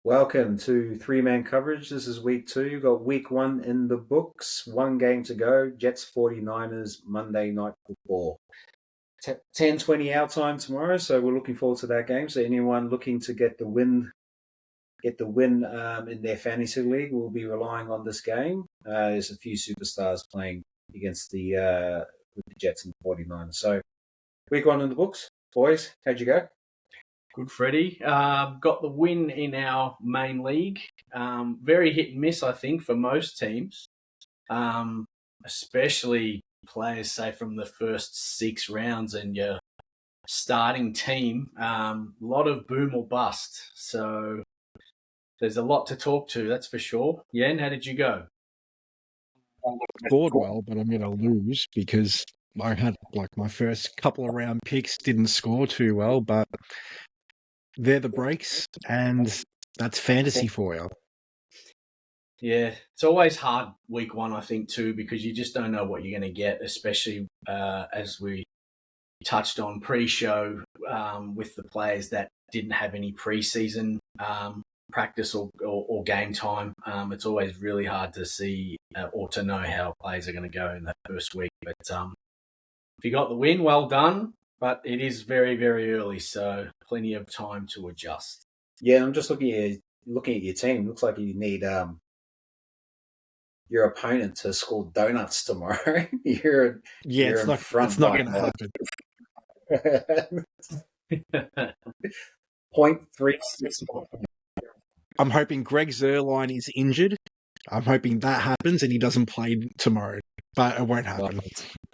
Welcome to three-man coverage. This is week 2. You've got week 1 in the books. One game to go. Jets 49ers, Monday Night Football. 10:20 our time tomorrow, so we're looking forward to that game. So anyone looking to get the win in their fantasy league will be relying on this game. There's a few superstars playing against the Jets and the 49ers. So week 1 in the books. Boys, how'd you go? Good, Freddie. Got the win in our main league. Very hit and miss, I think, for most teams, especially players, say, from the first 6 rounds and your starting team. A lot of boom or bust. So there's a lot to talk to, that's for sure. Yen, how did you go? I scored well, but I'm going to lose because I had my first couple of round picks didn't score too well, but they're the breaks, and that's fantasy for you. Yeah, it's always hard week 1, I think, too, because you just don't know what you're going to get, especially as we touched on pre-show with the players that didn't have any preseason practice or game time. It's always really hard to see or to know how players are going to go in that first week. But if you got the win, well done. But it is very, very early, so plenty of time to adjust. Yeah, I'm just looking at your team. Looks like you need your opponent to score donuts tomorrow. You're it's not going to happen. 0.36. I'm hoping Greg Zuerlein is injured. I'm hoping that happens and he doesn't play tomorrow, but it won't happen.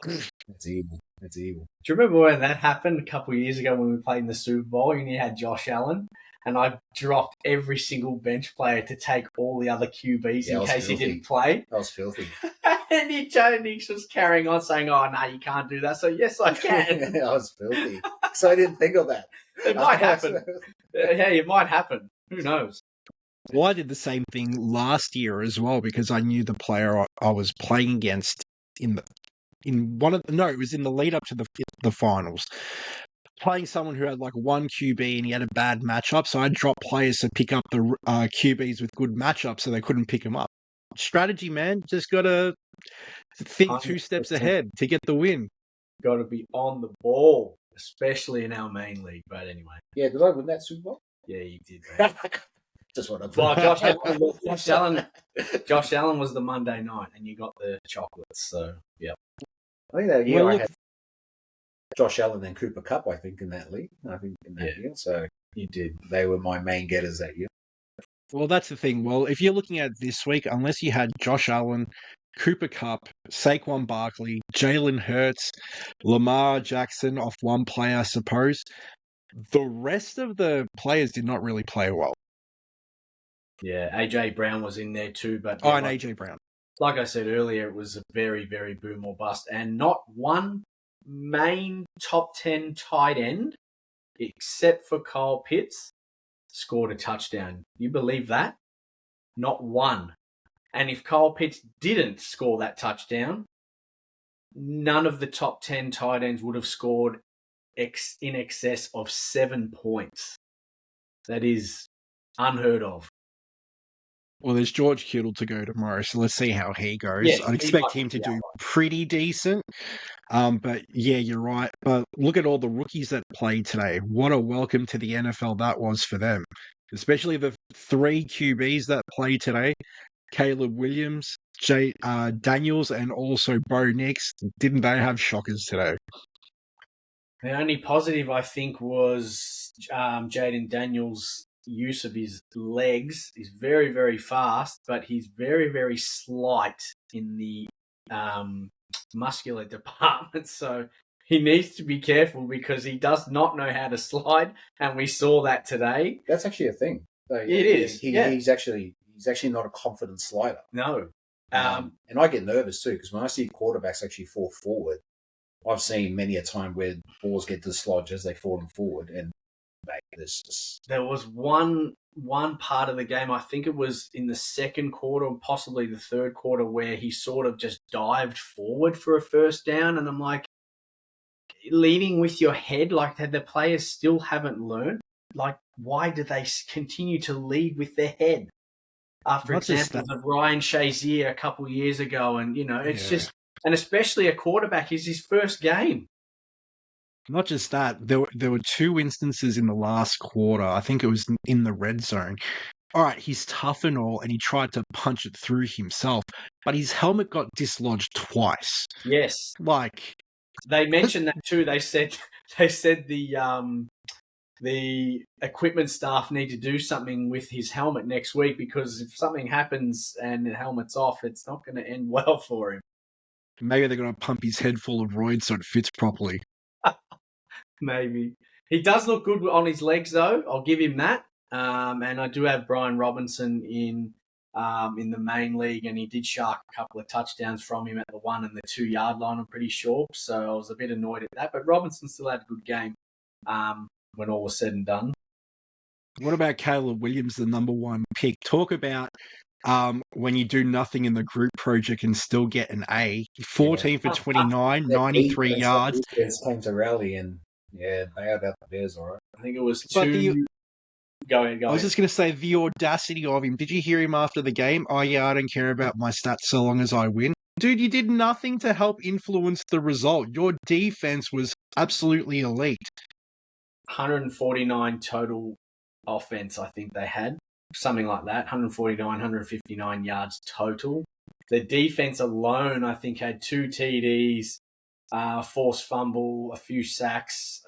That's evil. That's evil. Do you remember when that happened a couple of years ago when we played in the Super Bowl and you had Josh Allen? And I dropped every single bench player to take all the other QBs in case he didn't play. That was filthy. And Joe Nix was carrying on saying, "Oh, no, you can't do that." So, yes, I can. That was filthy. So I didn't think of that. It might happen. Hey, it might happen. Who knows? Well, I did the same thing last year as well because I knew the player I was playing against it was in the lead up to the finals. Playing someone who had one QB and he had a bad matchup, so I dropped players to pick up the QBs with good matchups so they couldn't pick them up. Strategy, man. Just got to think 2 steps ahead to get the win. Got to be on the ball, especially in our main league. But anyway. Yeah, did I win that Super Bowl? Yeah, you did. Just what I thought. Josh Allen was the Monday night, and you got the chocolates. So, yeah. I think that year I had Josh Allen and Cooper Kupp, I think, in that league. Year. So you did. They were my main getters that year. Well, that's the thing. Well, if you're looking at this week, unless you had Josh Allen, Cooper Kupp, Saquon Barkley, Jalen Hurts, Lamar Jackson off one player, I suppose, the rest of the players did not really play well. Yeah, AJ Brown was in there too, but and AJ Brown. Like I said earlier, it was a very, very boom or bust, and not one main top 10 tight end, except for Kyle Pitts, scored a touchdown. You believe that? Not one. And if Kyle Pitts didn't score that touchdown, none of the top 10 tight ends would have scored in excess of 7 points. That is unheard of. Well, there's George Kittle to go tomorrow, so let's see how he goes. Yeah, I'd expect him to do pretty decent. But yeah, you're right. But look at all the rookies that played today. What a welcome to the NFL that was for them. Especially the 3 QBs that played today. Caleb Williams, Daniels, and also Bo Nix. Didn't they have shockers today? The only positive, I think, was Jaden Daniels' use of his legs. He's very, very fast, but he's very, very slight in the muscular department. So he needs to be careful because he does not know how to slide, and we saw that today. That's actually a thing. So it is. He's actually not a confident slider. No. And I get nervous too because when I see quarterbacks actually fall forward, I've seen many a time where balls get dislodged as they fall forward, and there was one part of the game, I think it was in the second quarter, possibly the third quarter, where he sort of just dived forward for a first down, and I'm like, leading with your head, like the players still haven't learned. Like, why do they continue to lead with their head? After Not just examples of Ryan Shazier a couple of years ago, and it's Yeah. just, and especially a quarterback is his first game. Not just that, there were two instances in the last quarter. I think it was in the red zone. All right, he's tough and all, and he tried to punch it through himself, but his helmet got dislodged twice. Yes, Like, they mentioned that too. They said the equipment staff need to do something with his helmet next week, because if something happens and the helmet's off, it's not going to end well for him. maybe they're going to pump his head full of roids so it fits properly. Maybe. He does look good on his legs, though. I'll give him that. And I do have Brian Robinson in the main league, and he did shark a couple of touchdowns from him at the 1 and the 2 yard line, I'm pretty sure. So I was a bit annoyed at that. But Robinson still had a good game when all was said and done. What about Caleb Williams, the number 1 pick? Talk about when you do nothing in the group project and still get an A. 14 for 29, 93 yards. Defense came to rally, and they had out the Bears, all right. I think it was But two. Go ahead. I was just going to say, the audacity of him. Did you hear him after the game? Oh, yeah, I don't care about my stats so long as I win. Dude, you did nothing to help influence the result. Your defense was absolutely elite. 149 total offense, I think they had. Something like that. 149, 159 yards total. The defense alone, I think, had 2 TDs, forced fumble, a few sacks.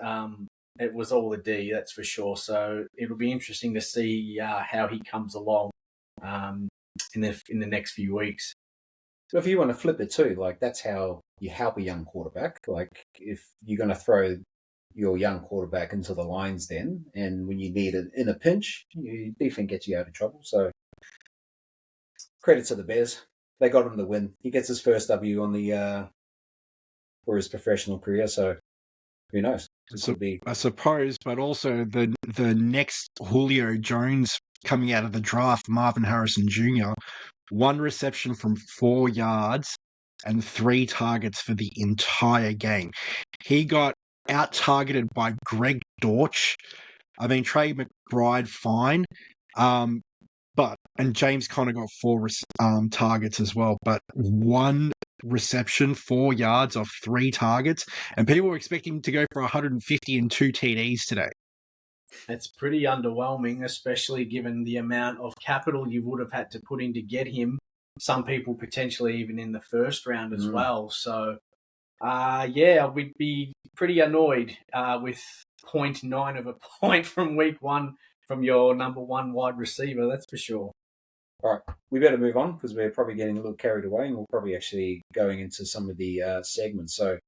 It was all the D, that's for sure. So it'll be interesting to see how he comes along in the next few weeks. So if you want to flip it too, like that's how you help a young quarterback. Like if you're going to throw your young quarterback into the lines then, and when you need it in a pinch, your defense gets you out of trouble. So credit to the Bears. They got him the win. He gets his first W on the for his professional career. So who knows? This could be. I suppose, but also the next Julio Jones coming out of the draft, Marvin Harrison Jr., 1 reception from 4 yards and 3 targets for the entire game. He got out-targeted by Greg Dortch. I mean, Trey McBride, fine. And James Conner got 4 targets as well, but 1 reception, 4 yards off 3 targets, and people were expecting him to go for 150 and 2 TDs today. It's pretty underwhelming, especially given the amount of capital you would have had to put in to get him. Some people potentially even in the first round as well. So, we'd be pretty annoyed with 0.9 of a point from week 1 from your number 1 wide receiver, that's for sure. All right, we better move on because we're probably getting a little carried away, and we're probably actually going into some of the segments. So,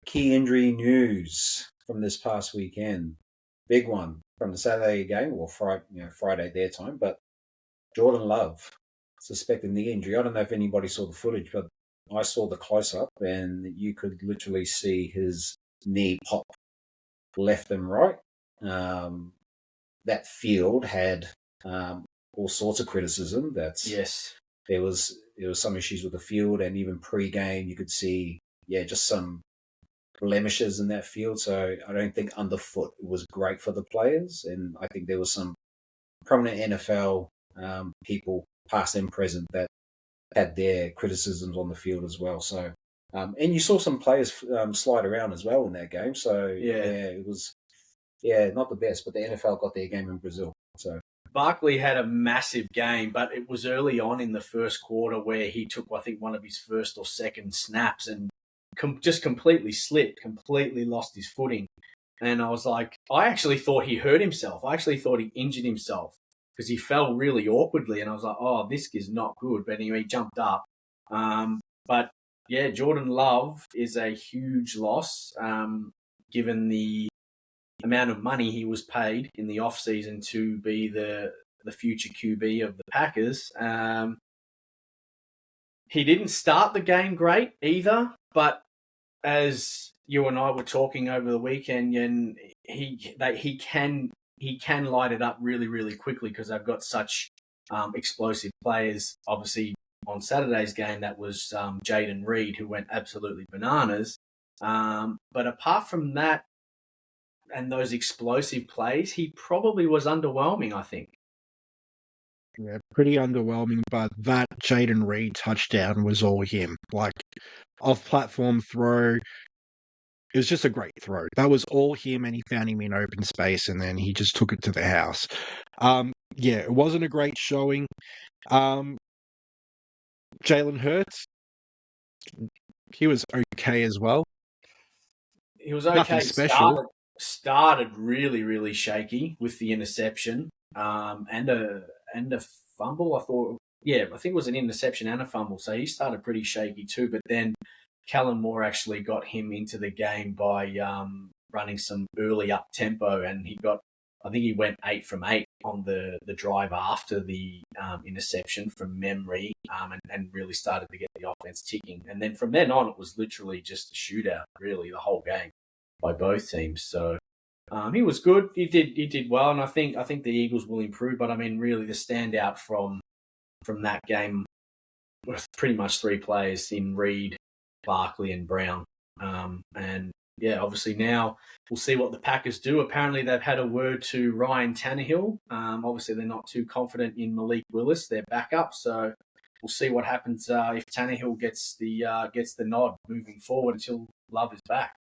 key injury news from this past weekend. Big one from the Saturday game, or Friday their time, but Jordan Love suspected knee injury. I don't know if anybody saw the footage, but I saw the close-up, and you could literally see his knee pop left and right. That field had all sorts of criticism. Yes, there was some issues with the field, and even pre-game you could see just some blemishes in that field. So I don't think underfoot was great for the players, and I think there was some prominent NFL people, past and present, that had their criticisms on the field as well. So and you saw some players slide around as well in that game. So it was not the best, but the NFL got their game in Brazil. So Barkley had a massive game, but it was early on in the first quarter where he took, I think, one of his first or second snaps and just completely slipped, completely lost his footing. And I was like, I actually thought he hurt himself. I actually thought he injured himself because he fell really awkwardly. And I was like, oh, this is not good. But anyway, he jumped up. But yeah, Jordan Love is a huge loss given the amount of money he was paid in the offseason to be the future QB of the Packers. He didn't start the game great either, but as you and I were talking over the weekend, and he can light it up really, really quickly because they've got such explosive players. Obviously, on Saturday's game, that was Jaden Reed, who went absolutely bananas. But apart from that, and those explosive plays, he probably was underwhelming, I think. Yeah, pretty underwhelming, but that Jaden Reed touchdown was all him. Like, off-platform throw, it was just a great throw. That was all him, and he found him in open space, and then he just took it to the house. Yeah, it wasn't a great showing. Jalen Hurts, he was okay as well. He was Nothing okay. special. Started really, really shaky with the interception and a fumble. I think it was an interception and a fumble. So he started pretty shaky too. But then Kellen Moore actually got him into the game by running some early up tempo, and I think he went 8 from 8 on the drive after the interception from memory, and really started to get the offense ticking. And then from then on, it was literally just a shootout, really, the whole game by both teams. So he was good. He did well, and I think the Eagles will improve. But I mean, really, the standout from that game was pretty much 3 players in Reed, Barkley, and Brown. And yeah, obviously now we'll see what the Packers do. Apparently, they've had a word to Ryan Tannehill. Obviously, they're not too confident in Malik Willis, their backup. So we'll see what happens if Tannehill gets the nod moving forward until Love is back.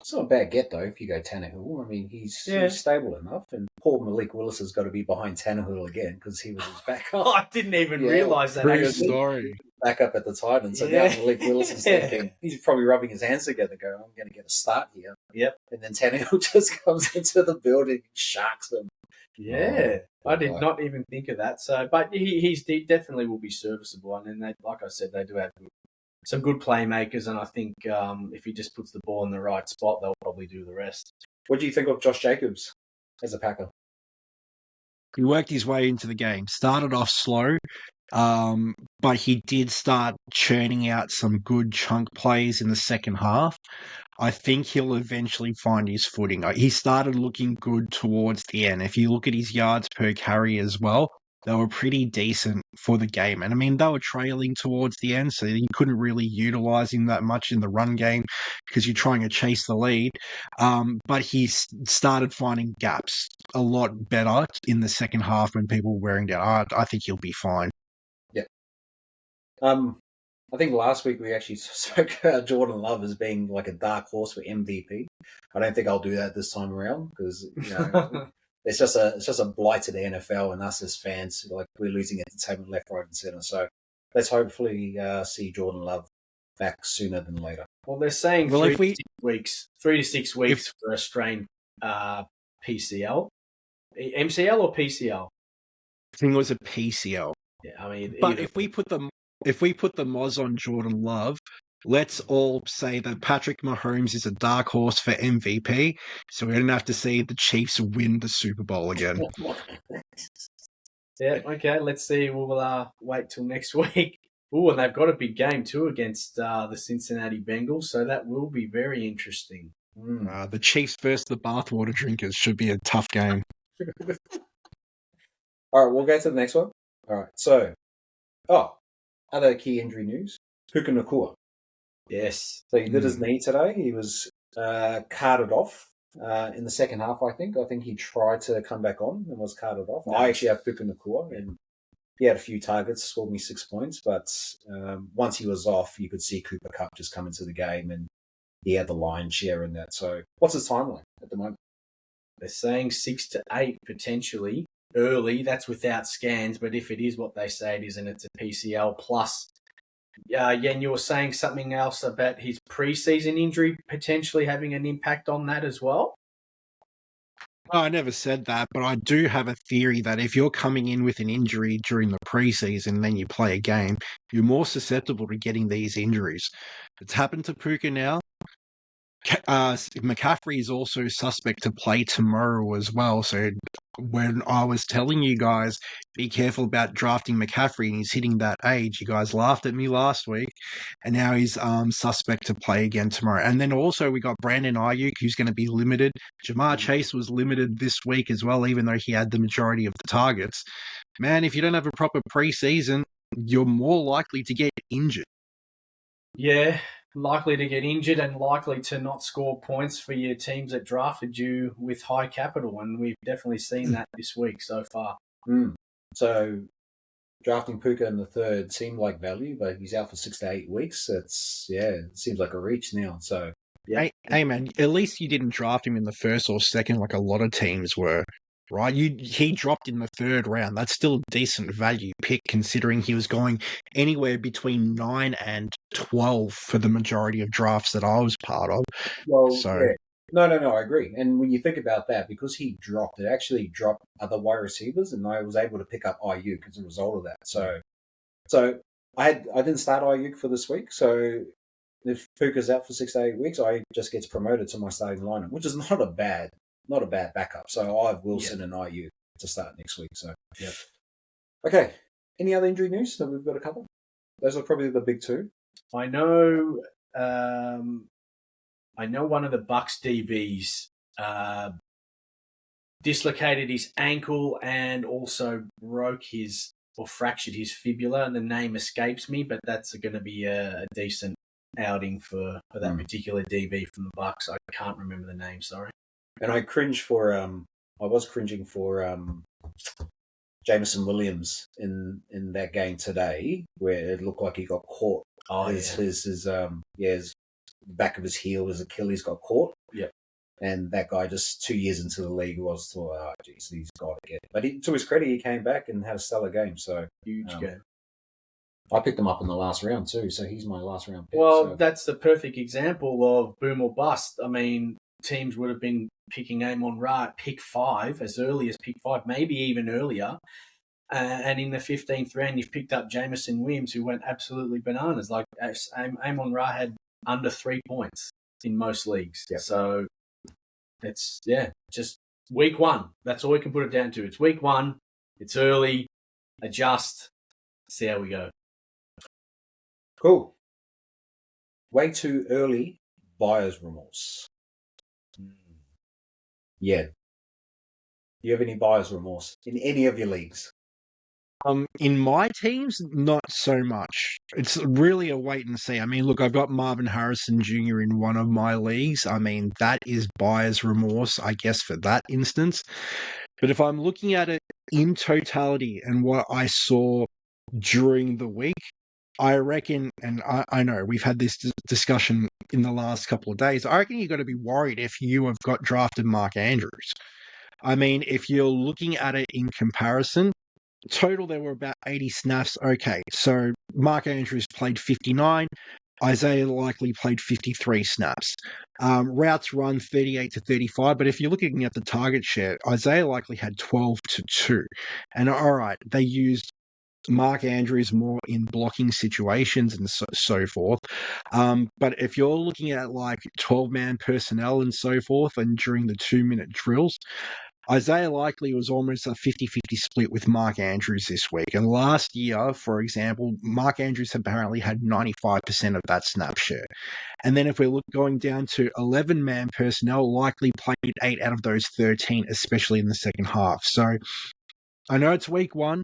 It's not a bad get, though, if you go Tannehill. I mean, he's stable enough, and poor Malik Willis has got to be behind Tannehill again because he was his backup. I didn't even realise that. True story. Backup at the Titans. So now Malik Willis is thinking, he's probably rubbing his hands together going, I'm going to get a start here. Yep. And then Tannehill just comes into the building and sharks him. Yeah. I did not even think of that. So, but he definitely will be serviceable. And then, like I said, they do have some good playmakers, and I think if he just puts the ball in the right spot, they'll probably do the rest. What do you think of Josh Jacobs as a Packer? He worked his way into the game. Started off slow, but he did start churning out some good chunk plays in the second half. I think he'll eventually find his footing. He started looking good towards the end. If you look at his yards per carry as well, they were pretty decent for the game. And I mean, they were trailing towards the end, so you couldn't really utilize him that much in the run game because you're trying to chase the lead. But he started finding gaps a lot better in the second half when people were wearing down. I think he'll be fine. Yeah. I think last week we actually spoke about Jordan Love as being like a dark horse for MVP. I don't think I'll do that this time around because it's just a blight to the NFL, and us as fans, like, we're losing entertainment left, right, and center. So let's hopefully see Jordan Love back sooner than later. Well, they're saying 3 to 6 weeks for a strained PCL, MCL or PCL. I think it was a PCL. Yeah, I mean, but if we put the moz on Jordan Love, let's all say that Patrick Mahomes is a dark horse for MVP, so we don't have to see the Chiefs win the Super Bowl again. Yeah, okay, let's see. We'll wait till next week. Oh, and they've got a big game too against the Cincinnati Bengals, so that will be very interesting. The Chiefs versus the bathwater drinkers should be a tough game. All right, we'll go to the next one. All right, so, other key injury news. Puka Nacua. Yes. So he did his knee today. He was carted off in the second half, I think. I think he tried to come back on and was carted off. I actually have Puka Nacua, and he had a few targets, scored me 6 points. But once he was off, you could see Cooper Kupp just come into the game, and he had the lion's share in that. So what's his timeline at the moment? They're saying 6 to 8 potentially. Early, that's without scans, but if it is what they say it is, and it's a PCL plus. Yen, you were saying something else about his preseason injury potentially having an impact on that as well? I never said that, but I do have a theory that if you're coming in with an injury during the preseason and then you play a game, you're more susceptible to getting these injuries. It's happened to Puka now. McCaffrey is also suspect to play tomorrow as well. So when I was telling you guys, be careful about drafting McCaffrey and he's hitting that age, you guys laughed at me last week, and now he's suspect to play again tomorrow. And then also we got Brandon Ayuk, who's going to be limited. Jamar Chase was limited this week as well, even though he had the majority of the targets. Man, if you don't have a proper preseason, you're more likely to get injured. Yeah, likely to get injured and likely to not score points for your teams that drafted you with high capital, and we've definitely seen that this week so far. So drafting Puka in the third seemed like value, but he's out for 6 to 8 weeks. It seems like a reach now. So yeah. Hey man, at least you didn't draft him in the first or second like a lot of teams were. Right, he dropped in the third round. That's still a decent value pick considering he was going anywhere between 9 and 12 for the majority of drafts that I was part of. Well, so yeah. No, I agree. And when you think about that, because he dropped, it actually dropped other wide receivers, and I was able to pick up Ayuk as a result of that. So I didn't start Ayuk for this week. So if Puka's out for 6 to 8 weeks, I just gets promoted to my starting lineup, which is not a bad backup. So I have Wilson and Ayuk to start next week. So okay. Any other injury news? So we've got a couple. Those are probably the big two. I know one of the Bucs DBs dislocated his ankle and also fractured his fibula, and the name escapes me, but that's going to be a decent outing for that particular DB from the Bucs. I can't remember the name, sorry. And I was cringing for Jameson Williams in that game today, where it looked like he got caught. His back of his heel, his Achilles got caught. Yeah. And that guy just 2 years into the league was thought, oh, geez, he's got to get it. But to his credit, he came back and had a stellar game. So huge game. I picked him up in the last round too, so he's my last round pick. Well, that's the perfect example of boom or bust. I mean, teams would have been picking Amon-Ra at pick 5, as early as pick 5, maybe even earlier. And in the 15th round, you've picked up Jameson Williams, who went absolutely bananas. Like Amon-Ra had under 3 points in most leagues. Yep. So it's, just week 1. That's all we can put it down to. It's week 1. It's early. Adjust. See how we go. Cool. Way too early, buyer's remorse. Yeah. Do you have any buyer's remorse in any of your leagues? In my teams, not so much. It's really a wait and see. I mean, look, I've got Marvin Harrison Jr. in one of my leagues. I mean, that is buyer's remorse, I guess, for that instance. But if I'm looking at it in totality and what I saw during the week, I reckon, and I know we've had this discussion in the last couple of days, I reckon you've got to be worried if you have got drafted Mark Andrews. I mean, if you're looking at it in comparison, total there were about 80 snaps. Okay, so Mark Andrews played 59. Isaiah Likely played 53 snaps. Routes run 38 to 35. But if you're looking at the target share, Isaiah Likely had 12 to 2. And all right, they used Mark Andrews more in blocking situations and so forth. But if you're looking at like 12-man personnel and so forth, and during the 2-minute drills, Isaiah Likely was almost a 50-50 split with Mark Andrews this week. And last year, for example, Mark Andrews apparently had 95% of that snap share. And then if we're going down to 11-man personnel, Likely played 8 out of those 13, especially in the second half. So I know it's week 1.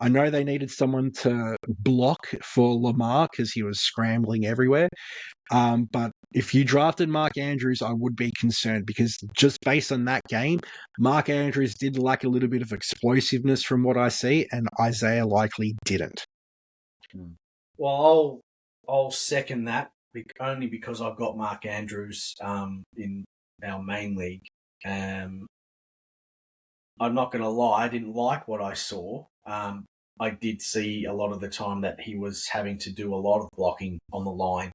I know they needed someone to block for Lamar because he was scrambling everywhere. But if you drafted Mark Andrews, I would be concerned because just based on that game, Mark Andrews did lack a little bit of explosiveness from what I see, and Isaiah Likely didn't. Well, I'll second that only because I've got Mark Andrews in our main league. I'm not going to lie, I didn't like what I saw. I did see a lot of the time that he was having to do a lot of blocking on the line,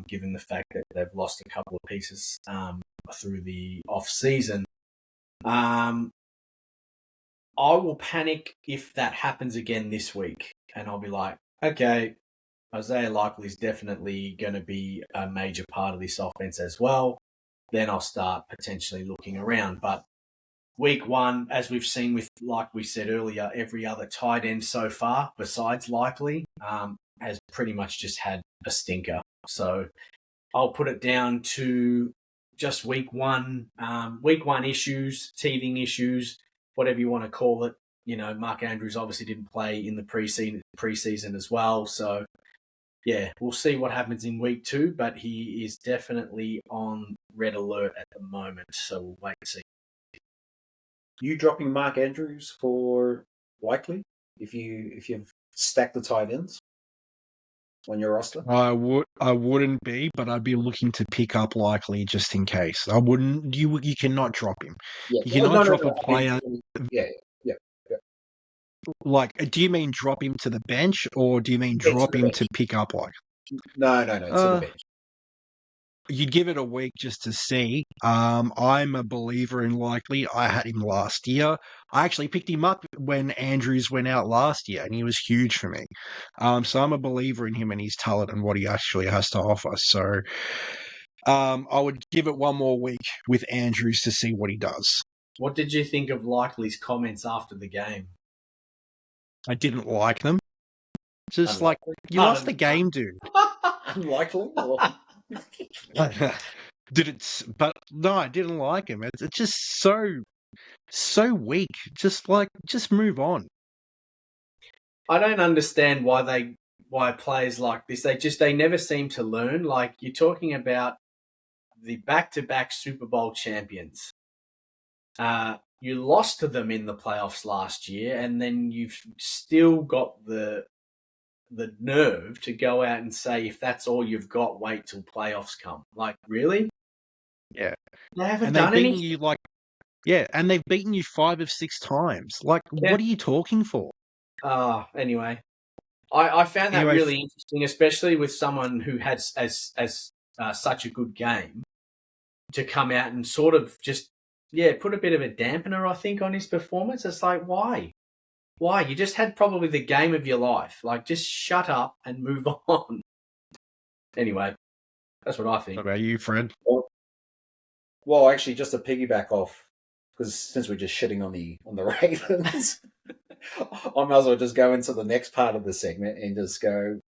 given the fact that they've lost a couple of pieces through the off-season. I will panic if that happens again this week, and I'll be like, okay, Isaiah Likely is definitely going to be a major part of this offense as well. Then I'll start potentially looking around. But week 1, as we've seen with, like we said earlier, every other tight end so far, besides Likely, has pretty much just had a stinker. So I'll put it down to just week 1 issues, teething issues, whatever you want to call it. You know, Mark Andrews obviously didn't play in the preseason as well. So yeah, we'll see what happens in week 2, but he is definitely on red alert at the moment, so we'll wait and see. You dropping Mark Andrews for likely if you've stacked the tight ends on your roster? I wouldn't be, but I'd be looking to pick up likely just in case. I wouldn't. You cannot drop him. Yeah, You cannot drop a I mean, player. yeah. Like, do you mean drop him to the bench, or do you mean Yeah, to drop the him bench. to pick up? Like, No, to the bench. You'd give it a week just to see. I'm a believer in likely. I had him last year. I actually picked him up when Andrews went out last year, and he was huge for me. So I'm a believer in him and his talent and what he actually has to offer. So I would give it one more week with Andrews to see what he does. What did you think of Likely's comments after the game? I didn't like them. Just like, you lost the game, dude. Unlikely? But no, I didn't like him. It's just so weak. Just move on. I don't understand why players like this, they never seem to learn. Like, you're talking about the back-to-back Super Bowl champions. You lost to them in the playoffs last year, and then you've still got the nerve to go out and say, if that's all you've got, wait till playoffs come. Like, really? Yeah. They haven't And done they've beaten anything. you and they've beaten you 5 of 6 times. Like, what are you talking for? Anyway. I found that really interesting, especially with someone who had such a good game, to come out and sort of just, put a bit of a dampener, I think, on his performance. It's like, why? Why? You just had probably the game of your life. Like, just shut up and move on. Anyway, that's what I think. What about you, Fred? Well, actually, just to piggyback off, because since we're just shitting on the Ravens, I might as well just go into the next part of the segment and just go,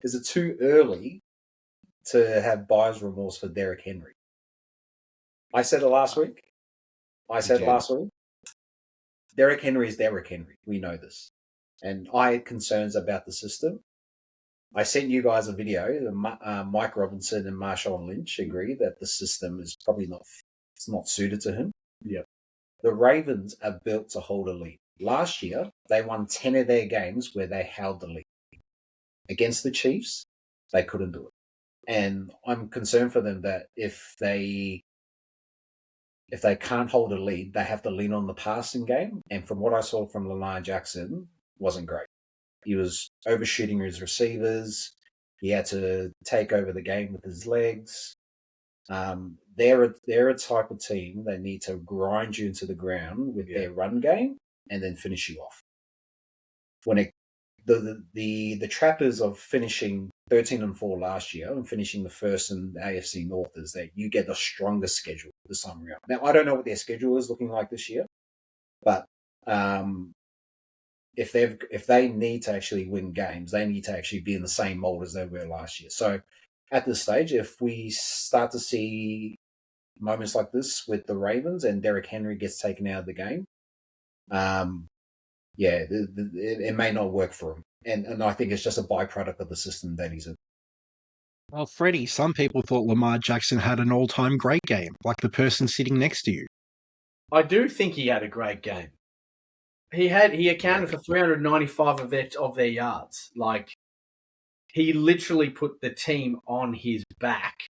is it too early to have buyer's remorse for Derrick Henry? I said it last week. Derrick Henry is Derrick Henry. We know this. And I had concerns about the system. I sent you guys a video. Mike Robinson and Marshawn Lynch agree that the system is probably not suited to him. Yeah. The Ravens are built to hold a lead. Last year, they won 10 of their games where they held the lead. Against the Chiefs, they couldn't do it. And I'm concerned for them that if they can't hold a lead, they have to lean on the passing game. And from what I saw from Lamar Jackson, wasn't great. He was overshooting his receivers. He had to take over the game with his legs. They're a type of team that need to grind you into the ground with their run game and then finish you off. When the trappers of finishing 13-4 last year and finishing the first in the AFC North is that you get a stronger schedule this time around. Now, I don't know what their schedule is looking like this year, but if they need to actually win games, they need to actually be in the same mold as they were last year. So at this stage, if we start to see moments like this with the Ravens and Derrick Henry gets taken out of the game, it may not work for him. And I think it's just a byproduct of the system that he's in. Well, Freddie, some people thought Lamar Jackson had an all-time great game, like the person sitting next to you. I do think he had a great game. He accounted for 395 of their yards. Like, he literally put the team on his back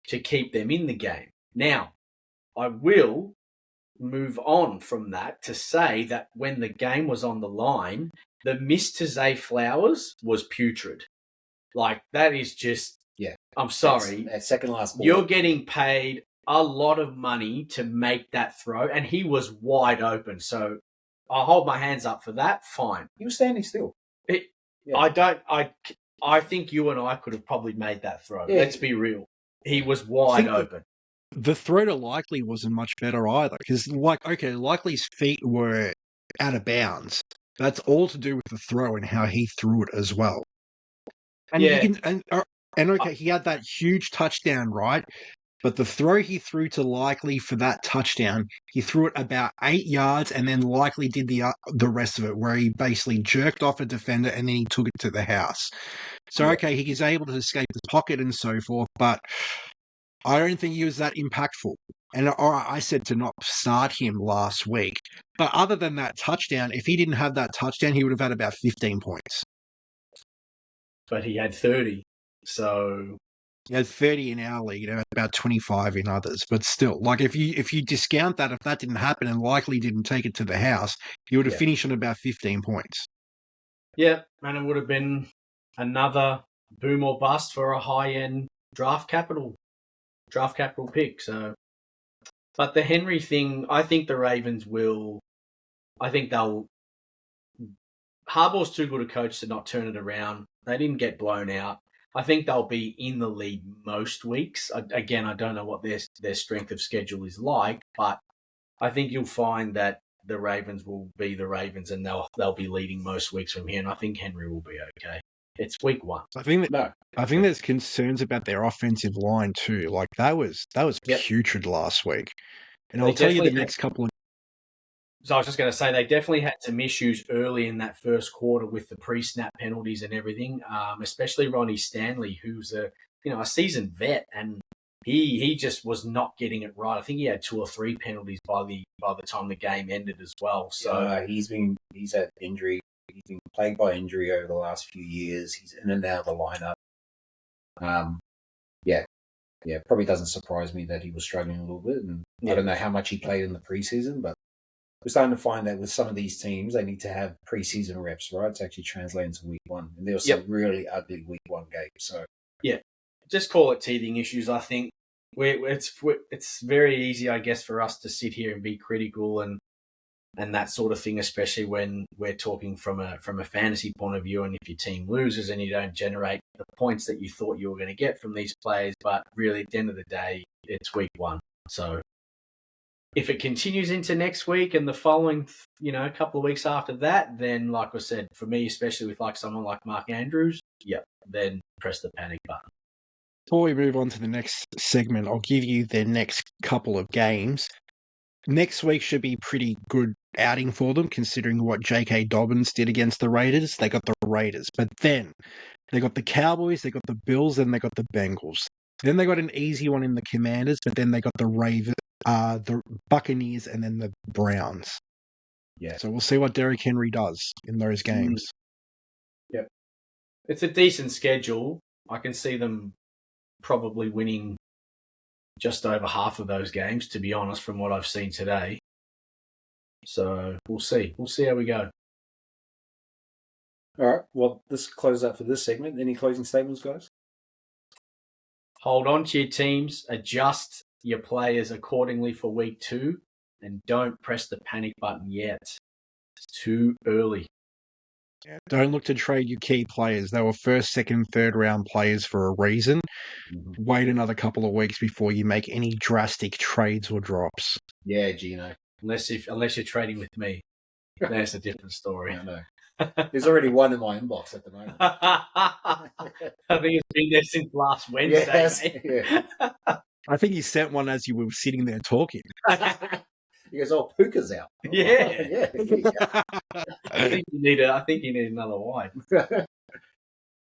to keep them in the game. Now, I will move on from that to say that when the game was on the line, the miss to Zay Flowers was putrid. Like, that is just... Yeah. I'm sorry. At second last ball. You're getting paid a lot of money to make that throw, and he was wide open. So I'll hold my hands up for that. Fine. He was standing still. I think you and I could have probably made that throw. Yeah. Let's be real. He was wide open. The throw to Likely wasn't much better either, because Likely's feet were out of bounds. That's all to do with the throw and how he threw it as well. And he had that huge touchdown, right? But the throw he threw to Likely for that touchdown, he threw it about 8 yards and then Likely did the rest of it, where he basically jerked off a defender and then he took it to the house. So, okay, he was able to escape the pocket and so forth, but I don't think he was that impactful. And I said to not start him last week. But other than that touchdown, if he didn't have that touchdown, he would have had about 15 points. But he had 30. So he had 30 in our league, about 25 in others. But still, like if you discount that, if that didn't happen and Likely didn't take it to the house, he would have finished on about 15 points. Yeah, and it would have been another boom or bust for a high-end draft capital pick. So, but the Henry thing, I think the Ravens will. I think they'll. Harbaugh's too good a coach to not turn it around. They didn't get blown out. I think they'll be in the lead most weeks. Again, I don't know what their strength of schedule is like, but I think you'll find that the Ravens will be the Ravens and they'll be leading most weeks from here. And I think Henry will be okay. It's week 1. I think there's concerns about their offensive line too. Like that was putrid last week. And I'll tell you the next couple of. So I was just going to say they definitely had some issues early in that first quarter with the pre-snap penalties and everything, especially Ronnie Stanley, who's a seasoned vet, and he just was not getting it right. I think he had 2 or 3 penalties by the time the game ended as well. So he's had injury. He's been plagued by injury over the last few years. He's in and out of the lineup. Probably doesn't surprise me that he was struggling a little bit, and I don't know how much he played in the preseason, but we're starting to find that with some of these teams, they need to have preseason reps, right, to actually translate into week 1. And there were some really ugly week 1 games. So just call it teething issues. I think it's very easy, I guess, for us to sit here and be critical and that sort of thing, especially when we're talking from a fantasy point of view. And if your team loses and you don't generate the points that you thought you were going to get from these players, but really at the end of the day, it's week 1. So if it continues into next week and the following, couple of weeks after that, then like I said, for me, especially with like someone like Mark Andrews, then press the panic button. Before we move on to the next segment, I'll give you the next couple of games. Next week should be pretty good outing for them, considering what J.K. Dobbins did against the Raiders. They got the Raiders, but then they got the Cowboys, they got the Bills, and they got the Bengals. Then they got an easy one in the Commanders, but then they got the Buccaneers, and then the Browns. Yeah. So we'll see what Derrick Henry does in those games. Yep. It's a decent schedule. I can see them probably winning just over half of those games, to be honest, from what I've seen today. So we'll see. We'll see how we go. All right. Well, this closes up for this segment. Any closing statements, guys? Hold on to your teams. Adjust your players accordingly for week 2, and don't press the panic button yet. It's too early. Yeah, don't look to trade your key players. They were first, second, third round players for a reason. Mm-hmm. Wait another couple of weeks before you make any drastic trades or drops. Yeah, Gino. Unless you're trading with me. That's a different story. I know. There's already one in my inbox at the moment. I think it's been there since last Wednesday. Yes. Yeah. I think you sent one as you were sitting there talking. He goes, "Oh, Puka's out." Oh, yeah. I think you need another wine. All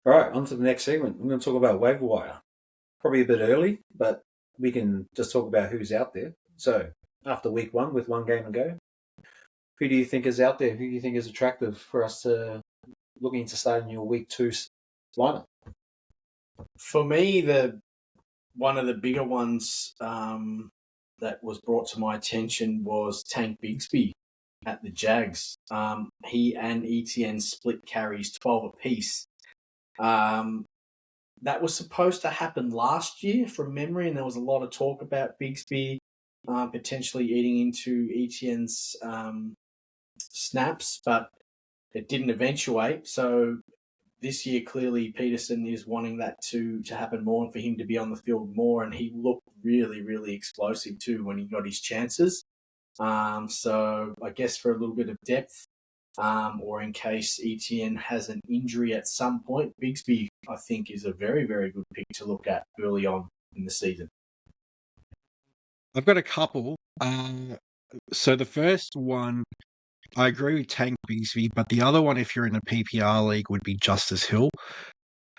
right, on to the next segment. I'm going to talk about waiver wire. Probably a bit early, but we can just talk about who's out there. So, after week 1, with 1 game to go, who do you think is out there? Who do you think is attractive for us to looking to start in your week 2 lineup? For me, one of the bigger ones that was brought to my attention was Tank Bigsby at the Jags. He and ETN split carries 12 apiece. That was supposed to happen last year from memory, and there was a lot of talk about Bigsby potentially eating into ETN's snaps, but it didn't eventuate. So this year, clearly, Peterson is wanting that to happen more and for him to be on the field more, and he looked really, really explosive too when he got his chances. So I guess for a little bit of depth, or in case ETN has an injury at some point, Bigsby, I think, is a very, very good pick to look at early on in the season. I've got a couple. So the first one, I agree with Tank Bigsby, but the other one, if you're in a PPR league, would be Justice Hill.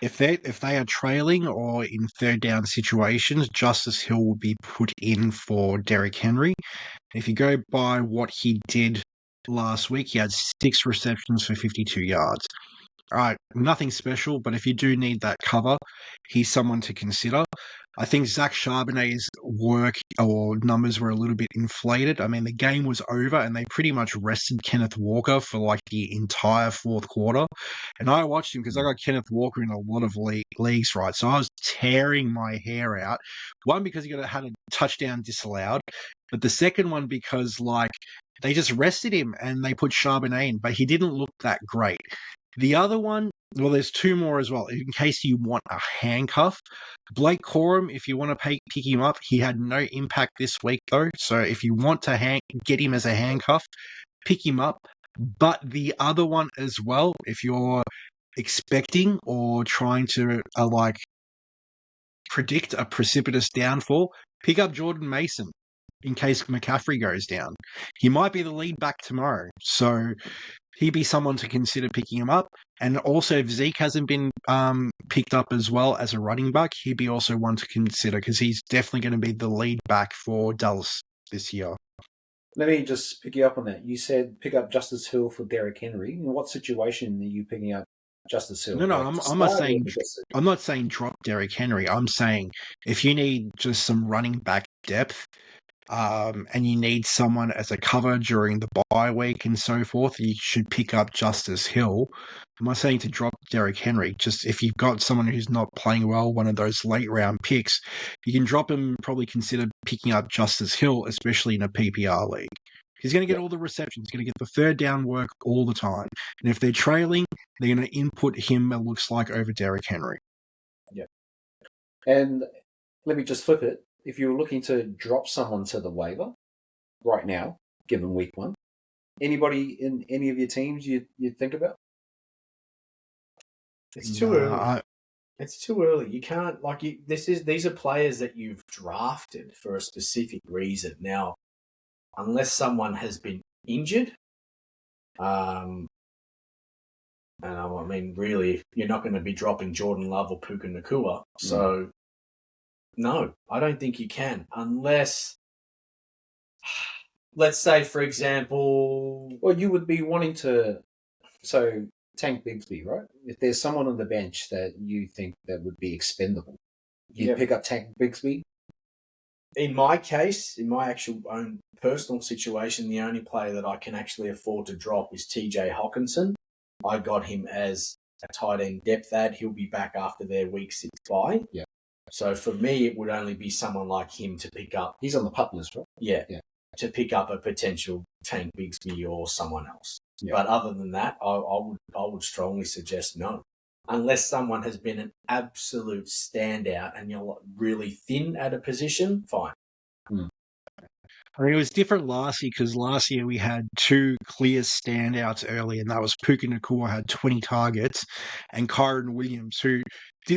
If they are trailing or in third down situations, Justice Hill will be put in for Derrick Henry. If you go by what he did last week, he had 6 receptions for 52 yards. All right, nothing special, but if you do need that cover, he's someone to consider. I think Zach Charbonnet's work or numbers were a little bit inflated. I mean, the game was over and they pretty much rested Kenneth Walker for like the entire fourth quarter. And I watched him because I got Kenneth Walker in a lot of leagues, right? So I was tearing my hair out. One, because he had a touchdown disallowed, but the second one because like they just rested him and they put Charbonnet in, but he didn't look that great. The other one, well, there's 2 more as well, in case you want a handcuff. Blake Corum, if you want to pick him up, he had no impact this week, though. So if you want to get him as a handcuff, pick him up. But the other one as well, if you're expecting or trying to predict a precipitous downfall, pick up Jordan Mason in case McCaffrey goes down. He might be the lead back tomorrow. So he'd be someone to consider picking him up. And also, if Zeke hasn't been picked up as well as a running back, he'd be also one to consider because he's definitely going to be the lead back for Dallas this year. Let me just pick you up on that. You said pick up Justice Hill for Derrick Henry. In what situation are you picking up Justice Hill? No, I'm not saying drop Derrick Henry. I'm saying if you need just some running back depth, and you need someone as a cover during the bye week and so forth, you should pick up Justice Hill. I'm not saying to drop Derrick Henry. Just if you've got someone who's not playing well, one of those late round picks, you can drop him. Probably consider picking up Justice Hill, especially in a PPR league. He's going to get all the receptions. He's going to get the third down work all the time. And if they're trailing, they're going to input him, it looks like, over Derrick Henry. Yeah. And let me just flip it. If you're looking to drop someone to the waiver right now, given week 1, anybody in any of your teams you'd think about? It's too early. It's too early. You can't these are players that you've drafted for a specific reason. Now, unless someone has been injured, and I mean, really, you're not going to be dropping Jordan Love or Puka Nacua. So, no, I don't think you can. Unless, let's say, for example... Well, you would be wanting to... So, Tank Bigsby, right? If there's someone on the bench that you think that would be expendable, you'd pick up Tank Bigsby? In my case, in my actual own personal situation, the only player that I can actually afford to drop is TJ Hawkinson. I got him as a tight end depth add. He'll be back after their week 6 bye. Yeah. So for me, it would only be someone like him to pick up. He's on the pup list, right? Yeah. To pick up a potential Tank Bigsby or someone else. Yeah. But other than that, I would strongly suggest no. Unless someone has been an absolute standout and you're really thin at a position, fine. I mean, it was different last year because last year we had 2 clear standouts early, and that was Puka Nacua had 20 targets, and Kyron Williams, who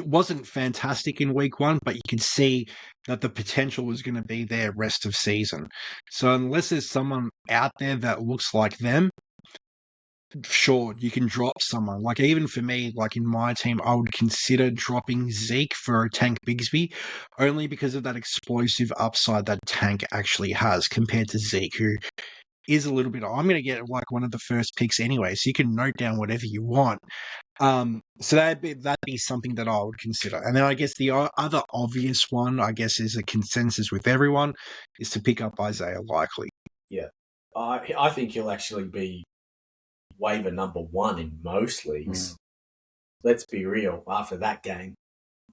wasn't fantastic in week 1, but you could see that the potential was going to be there rest of season. So unless there's someone out there that looks like them, sure, you can drop someone. Like, even for me, like in my team, I would consider dropping Zeke for Tank Bigsby, only because of that explosive upside that Tank actually has compared to Zeke, who is a little bit... I'm going to get like one of the first picks anyway, so you can note down whatever you want. So that'd be something that I would consider. And then I guess the other obvious one, I guess, is a consensus with everyone, is to pick up Isaiah Likely. Yeah. I think he'll actually be waiver number 1 in most leagues. Let's be real. After that game,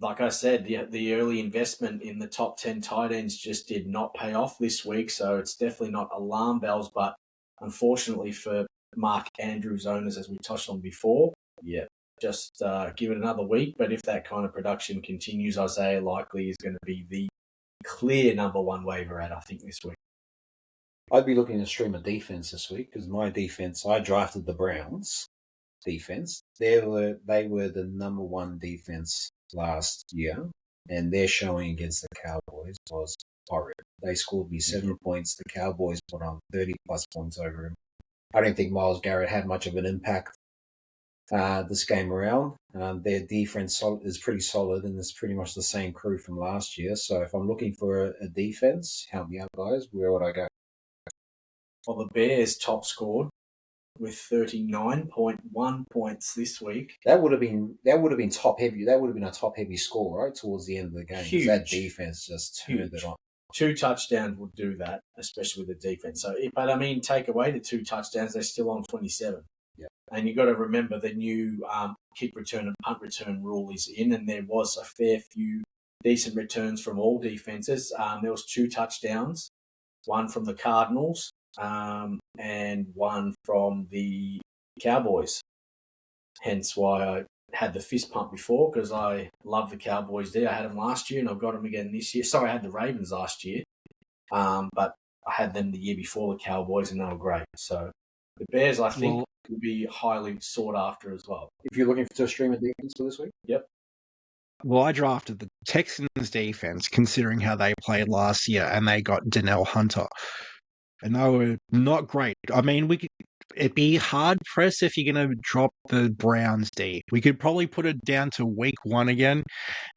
like I said, the early investment in the top 10 tight ends just did not pay off this week, so it's definitely not alarm bells. But unfortunately for Mark Andrews owners, as we touched on before, just give it another week. But if that kind of production continues, Isaiah Likely is going to be the clear number 1 waiver ad, I think, this week. I'd be looking to stream a defense this week because my defense, I drafted the Browns defense. They were the number 1 defense last year, and their showing against the Cowboys was horrid. They scored me 7 points. The Cowboys put on 30-plus points over him. I don't think Myles Garrett had much of an impact this game around. Their defense is pretty solid, and it's pretty much the same crew from last year. So if I'm looking for a defense, help me out, guys. Where would I go? Well, the Bears top scored with 39.1 points this week. That would have been top heavy. That would have been a top heavy score, right, towards the end of the game. Huge. That defense just turned it on. 2 touchdowns would do that, especially with the defense. So, but I mean, take away the 2 touchdowns, they're still on 27. Yeah. And you've got to remember the new kick return and punt return rule is in, and there was a fair few decent returns from all defenses. There was 2 touchdowns, one from the Cardinals and one from the Cowboys. Hence why I had the fist pump before, because I love the Cowboys there. I had them last year and I've got them again this year. Sorry, I had the Ravens last year, but I had them the year before the Cowboys and they were great. So the Bears, I think, will be highly sought after as well. If you're looking to stream a defense for this week? Yep. Well, I drafted the Texans defense, considering how they played last year, and they got Danielle Hunter. And they were not great. I mean, it'd be hard pressed if you're going to drop the Browns D. We could probably put it down to week 1 again,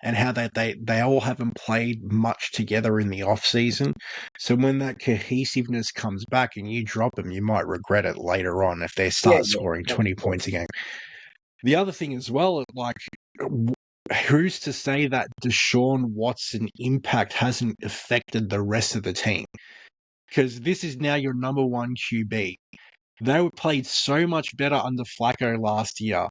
and how they all haven't played much together in the off season. So when that cohesiveness comes back and you drop them, you might regret it later on if they start scoring 20 points a game. The other thing as well, like, who's to say that Deshaun Watson impact hasn't affected the rest of the team? Because this is now your number 1 QB. They played so much better under Flacco last year,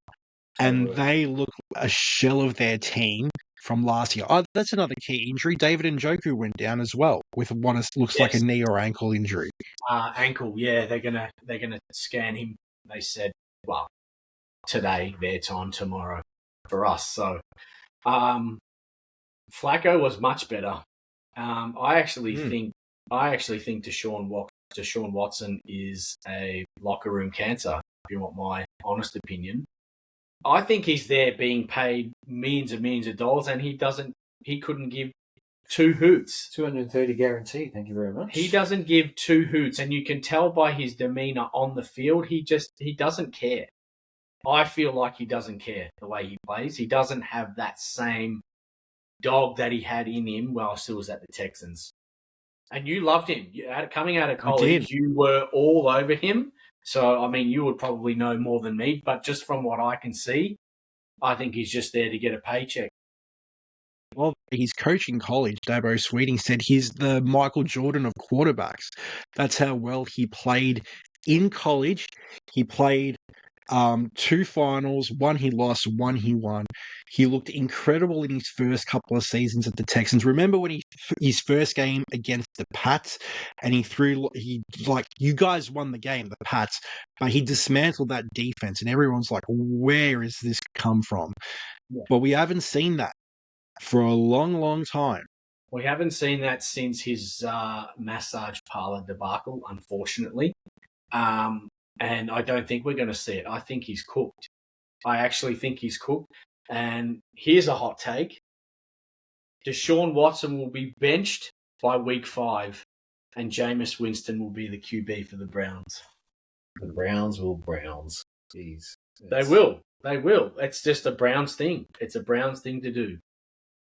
and they look a shell of their team from last year. Oh, that's another key injury. David Njoku went down as well with what looks like a knee or ankle injury. Ankle, yeah. They're gonna scan him. They said, well, today their time, tomorrow for us. So, Flacco was much better. I actually think Deshaun Watson is a locker room cancer, if you want my honest opinion. I think he's there being paid millions and millions of dollars, and he couldn't give 2 hoots. 230 guarantee, thank you very much. He doesn't give 2 hoots, and you can tell by his demeanor on the field, he doesn't care. I feel like he doesn't care the way he plays. He doesn't have that same dog that he had in him while he still was at the Texans. And you loved him. Coming out of college, you were all over him. So, I mean, you would probably know more than me, but just from what I can see, I think he's just there to get a paycheck. Well, his coach in college, Dabo Sweeting, said he's the Michael Jordan of quarterbacks. That's how well he played in college. He played 2 finals, 1 he lost, 1 he won. He looked incredible in his first couple of seasons at the Texans. Remember when his first game against the Pats, and you guys won the game, the Pats, but he dismantled that defense, and everyone's like, where is this come from? Yeah. But we haven't seen that for a long, long time. We haven't seen that since his massage parlor debacle, unfortunately. And I don't think we're going to see it. I think he's cooked. I actually think he's cooked. And here's a hot take. Deshaun Watson will be benched by week 5, and Jameis Winston will be the QB for the Browns. The Browns will Browns. Jeez. They will. It's just a Browns thing. It's a Browns thing to do.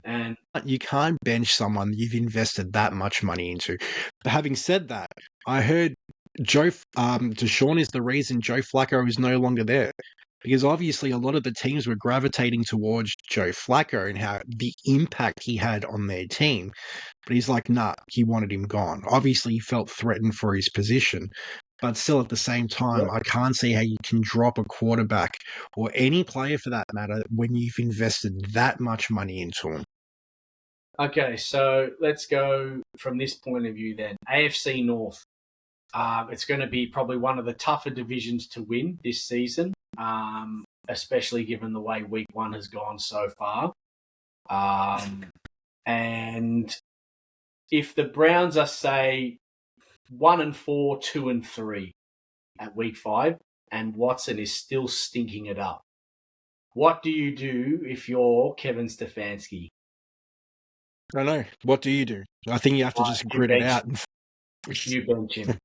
And you can't bench someone you've invested that much money into. But having said that, I heard Deshaun is the reason Joe Flacco is no longer there, because obviously a lot of the teams were gravitating towards Joe Flacco and how the impact he had on their team. But he's like, nah, he wanted him gone. Obviously, he felt threatened for his position, but still at the same time, I can't see how you can drop a quarterback or any player for that matter when you've invested that much money into him. Okay, so let's go from this point of view then. AFC North. It's going to be probably one of the tougher divisions to win this season, especially given the way week 1 has gone so far. And if the Browns are, say, 1-4, 2-3 at week 5, and Watson is still stinking it up, what do you do if you're Kevin Stefanski? I know. What do you do? I think you have to just You grit it bench, out. you bench him.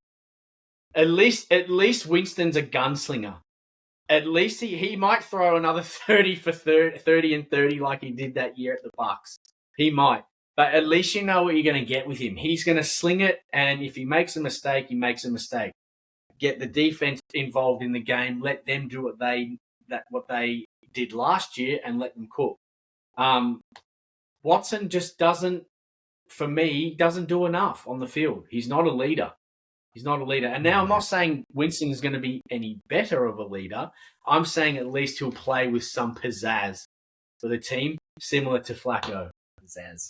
At least Winston's a gunslinger. At least he might throw another 30 for 30 and 30 like he did that year at the Bucs. He might. But at least you know what you're going to get with him. He's going to sling it, and if he makes a mistake, he makes a mistake. Get the defense involved in the game. Let them do what they did last year, and let them cook. Watson just doesn't do enough on the field. He's not a leader. And now I'm not saying Winston is going to be any better of a leader. I'm saying at least he'll play with some pizzazz for the team, similar to Flacco. Pizzazz.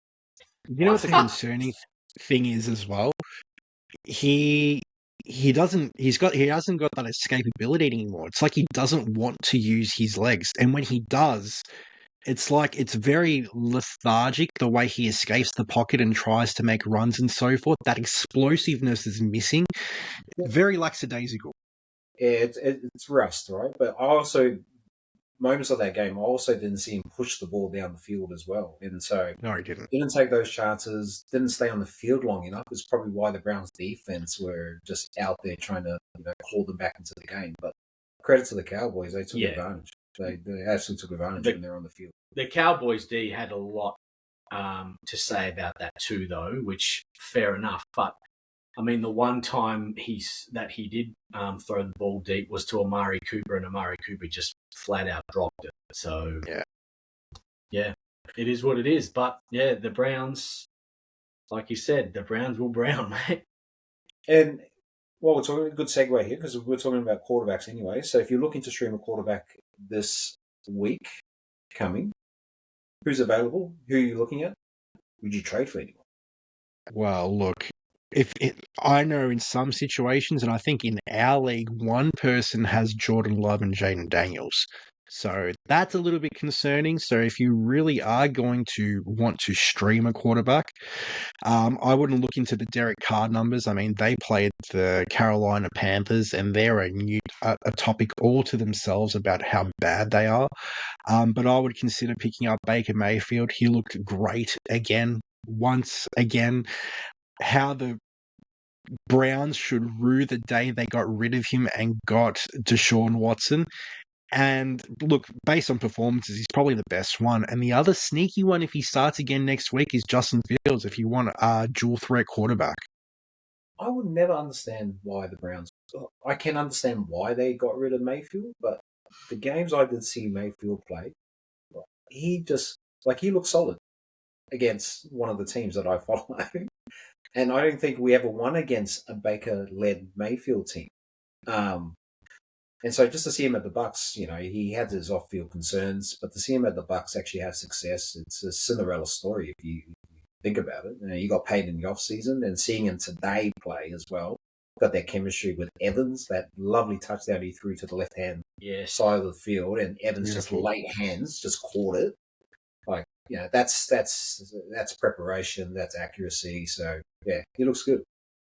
You know what the concerning thing is as well? He hasn't got that escapability anymore. It's like he doesn't want to use his legs. And when he does, it's like it's very lethargic the way he escapes the pocket and tries to make runs and so forth. That explosiveness is missing. Very lackadaisical. Yeah, it's rust, right? But I also, moments of that game, I also didn't see him push the ball down the field as well. And so No, he didn't. Didn't take those chances, didn't stay on the field long enough. Is probably why the Browns defense were just out there trying to claw them back into the game. But credit to the Cowboys, they took advantage. They actually took advantage when they're on the field. The Cowboys D had a lot to say about that too, though, which fair enough. But I mean, the one time he did throw the ball deep was to Amari Cooper, and Amari Cooper just flat out dropped it. So yeah, it is what it is. But yeah, the Browns, like you said, the Browns will brown, mate. And well, we're talking a good segue here because we're talking about quarterbacks anyway. So if you're looking to stream a quarterback this week coming, who's available? Who are you looking at? Would you trade for anyone? Well, look, I know in some situations, and I think in our league, one person has Jordan Love and Jaden Daniels. So that's a little bit concerning. So if you really are going to want to stream a quarterback, I wouldn't look into the Derrick Carr numbers. I mean, they played the Carolina Panthers, and they're a topic all to themselves about how bad they are. But I would consider picking up Baker Mayfield. He looked great again. Once again, how the Browns should rue the day they got rid of him and got Deshaun Watson. And look, based on performances, he's probably the best one. And the other sneaky one, if he starts again next week, is Justin Fields, if you want a dual threat quarterback. I would never understand why the Browns. I can understand why they got rid of Mayfield, but the games I did see Mayfield play, he looked solid against one of the teams that I follow. And I don't think we ever won against a Baker-led Mayfield team. And so just to see him at the Bucs, he had his off-field concerns, but to see him at the Bucs actually have success, it's a Cinderella story if you think about it. He got paid in the off-season, and seeing him today play as well, got that chemistry with Evans, that lovely touchdown he threw to the left-hand side of the field, and Evans just late hands, just caught it. That's preparation, that's accuracy. So yeah, he looks good.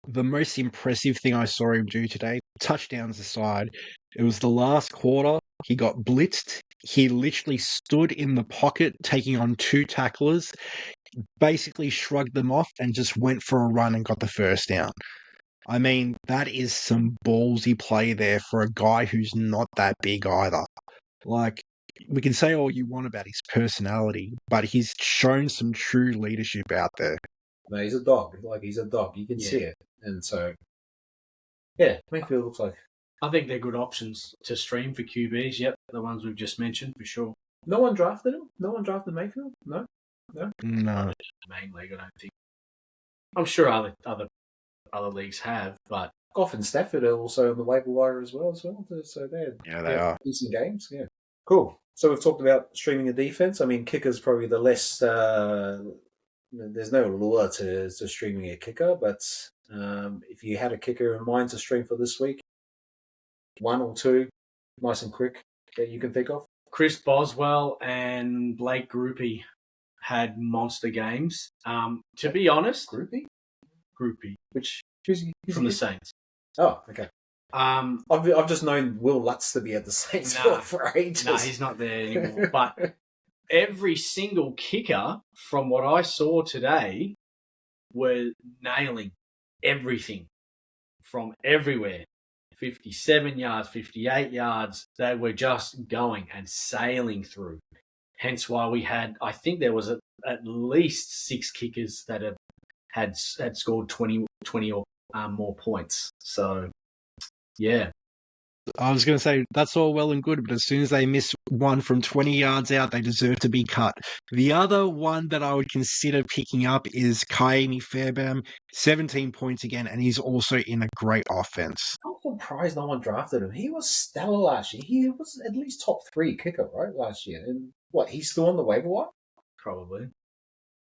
The most impressive thing I saw him do today, touchdowns aside, it was the last quarter. He got blitzed. He literally stood in the pocket, taking on two tacklers, basically shrugged them off and just went for a run and got the first down. I mean, that is some ballsy play there for a guy who's not that big either. Like, we can say all you want about his personality, but he's shown some true leadership out there. No, he's a dog. He's a dog. You can see it. And so, yeah, Mayfield looks like... I think they're good options to stream for QBs. Yep, the ones we've just mentioned, for sure. No one drafted him? No one drafted Mayfield? No? No. Main league, I don't think. I'm sure other leagues have, but... Goff and Stafford are also on the waiver wire as well. So they are. Decent games, yeah. Cool. So we've talked about streaming a defense. I mean, kicker's probably the less... there's no allure to streaming a kicker, but if you had a kicker in mind to stream for this week, one or two, nice and quick, that you can think of? Chris Boswell and Blake Groupie had monster games. To be honest... Groupie. Who's from the Saints. Oh, okay. I've just known Will Lutz to be at the Saints for ages. No, he's not there anymore. But every single kicker, from what I saw today, were nailing everything from everywhere. 57 yards, 58 yards. They were just going and sailing through. Hence why we had, I think there was at least 6 kickers that had scored 20 or more points. So, yeah. I was going to say, that's all well and good, but as soon as they miss one from 20 yards out, they deserve to be cut. The other one that I would consider picking up is Kaimi Fairbairn, 17 points again, and he's also in a great offense. I'm surprised no one drafted him. He was stellar last year. He was at least top 3 kicker, right, last year. And what, he's still on the waiver wire? Probably.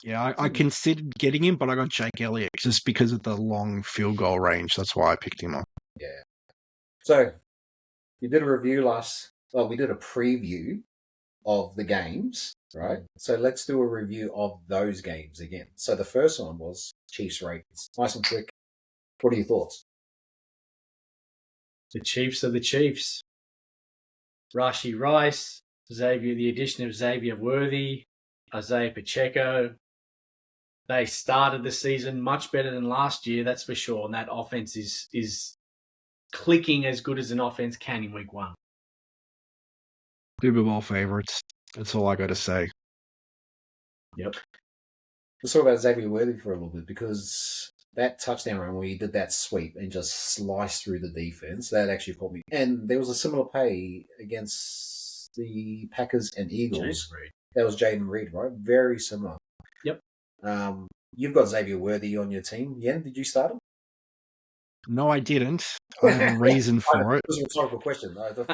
Yeah, I considered getting him, but I got Jake Elliott just because of the long field goal range. That's why I picked him up. Yeah. So, you did a review we did a preview of the games, right? So let's do a review of those games again. So the first one was Chiefs Ravens. Nice and quick. What are your thoughts? The Chiefs are the Chiefs. Rashee Rice, Xavier, the addition of Xavier Worthy, Isaiah Pacheco. They started the season much better than last year, that's for sure. And that offense is clicking as good as an offense can in week 1. Super Bowl favorites. That's all I got to say. Yep. Let's talk about Xavier Worthy for a little bit, because that touchdown run where he did that sweep and just sliced through the defense, that actually caught me. And there was a similar play against the Packers and Eagles. That was Jaden Reed, right? Very similar. Yep. You've got Xavier Worthy on your team. Yen, did you start him? No, I didn't. I have a reason for it. It was a rhetorical question, though.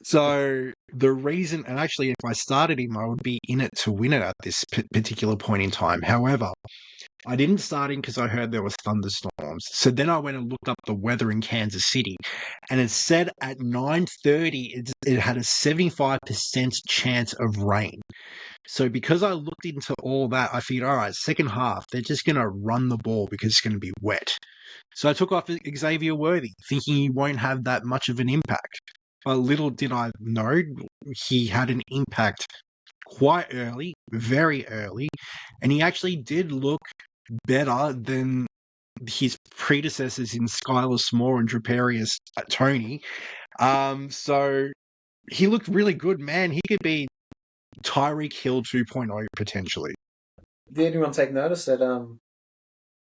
So the reason, and actually if I started him, I would be in it to win it at this particular point in time. However, I didn't start him because I heard there was thunderstorms. So then I went and looked up the weather in Kansas City, and it said at 9:30 it had a 75% chance of rain. So because I looked into all that, I figured, all right, second half, they're just going to run the ball because it's going to be wet. So I took off Xavier Worthy, thinking he won't have that much of an impact. But little did I know, he had an impact quite early, very early, and he actually did look better than his predecessors in Skylar Small and Draperius Tony. So he looked really good, man. He could be Tyreek Hill 2.0 potentially. Did anyone take notice that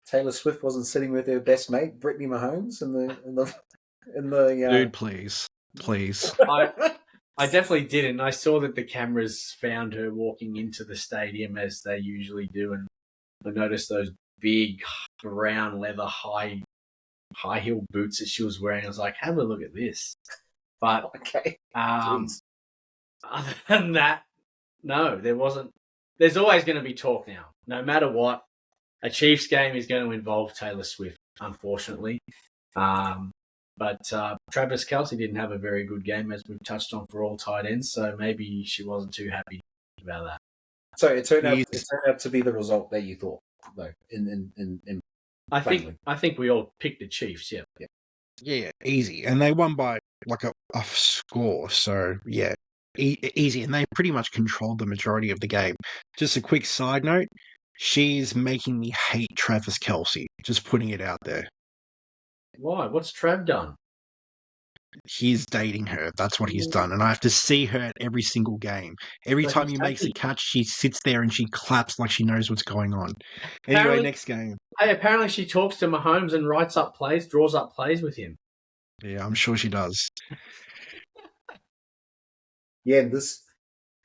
Taylor Swift wasn't sitting with her best mate, Brittany Mahomes, in the Dude, please. I definitely didn't. I saw that the cameras found her walking into the stadium as they usually do, and I noticed those big brown leather high heel boots that she was wearing. I was like, have a look at this. But okay. Other than that, no, there wasn't. There's always going to be talk now. No matter what, a Chiefs game is going to involve Taylor Swift, unfortunately. But Travis Kelce didn't have a very good game, as we've touched on, for all tight ends, so maybe she wasn't too happy about that. So it turned out to be the result that you thought, though. I think we all picked the Chiefs. Yeah. Yeah, easy, and they won by like a score. So yeah, easy, and they pretty much controlled the majority of the game. Just a quick side note: she's making me hate Travis Kelce. Just putting it out there. Why? What's Trav done? He's dating her. That's what he's done. And I have to see her at every single game. Every time he makes a catch, she sits there and she claps like she knows what's going on. Anyway, next game. Hey, apparently she talks to Mahomes and writes up plays, draws up plays with him. Yeah, I'm sure she does. Yeah, this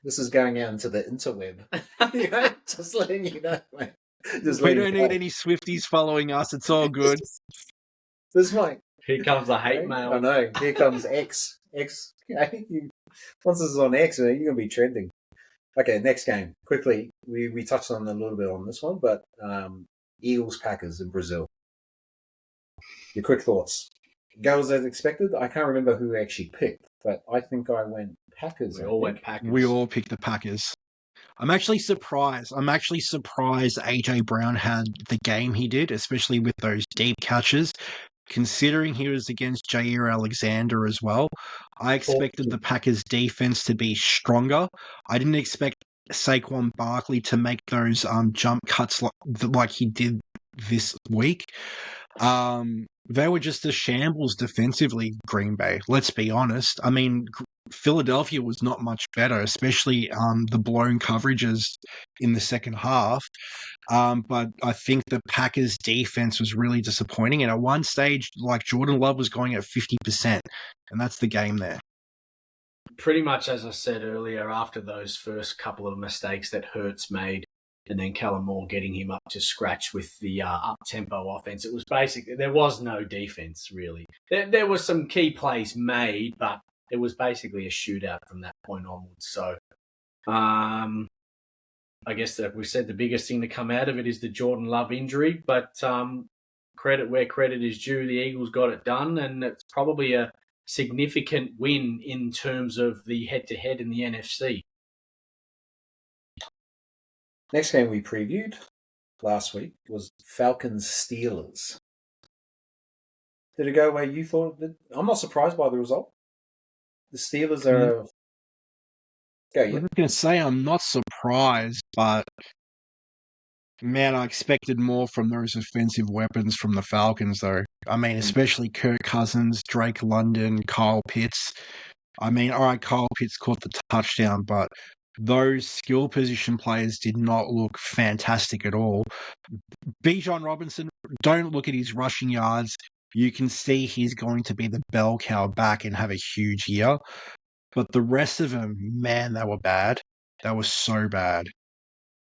is going out into the interweb. Just letting you know, mate. We don't need any Swifties following us. It's all good. This might. Here comes the hate mail. I know. Here comes X. Once this is on X, you're going to be trending. Okay, next game. Quickly, we touched on a little bit on this one, but Eagles Packers in Brazil. Your quick thoughts. Goes as expected. I can't remember who actually picked, but I think I went Packers. We all went Packers. We all picked the Packers. I'm actually surprised AJ Brown had the game he did, especially with those deep catches. considering he was against Jair Alexander as well, I expected the Packers' defense to be stronger. I didn't expect Saquon Barkley to make those jump cuts like he did this week. They were just a shambles defensively, Green Bay. Let's be honest. I mean, Philadelphia was not much better, especially the blown coverages in the second half. But I think the Packers' defense was really disappointing. And at one stage, like Jordan Love was going at 50%, and that's the game there. Pretty much as I said earlier, after those first couple of mistakes that Hurts made, and then Kellen Moore getting him up to scratch with the up-tempo offense, it was basically, there was no defense, really. There were some key plays made, but it was basically a shootout from that point onwards. So I guess that we said the biggest thing to come out of it is the Jordan Love injury, but credit where credit is due. The Eagles got it done, and it's probably a significant win in terms of the head-to-head in the NFC. Next game we previewed last week was Falcons-Steelers. Did it go where you thought? I'm not surprised by the result. The Steelers are... Go, yeah. I was going to say I'm not surprised, but man, I expected more from those offensive weapons from the Falcons, though. I mean, especially Kirk Cousins, Drake London, Kyle Pitts. I mean, all right, Kyle Pitts caught the touchdown, but those skill position players did not look fantastic at all. Bijan Robinson, don't look at his rushing yards. You can see he's going to be the bell cow back and have a huge year. But the rest of them, man, they were bad. They were so bad.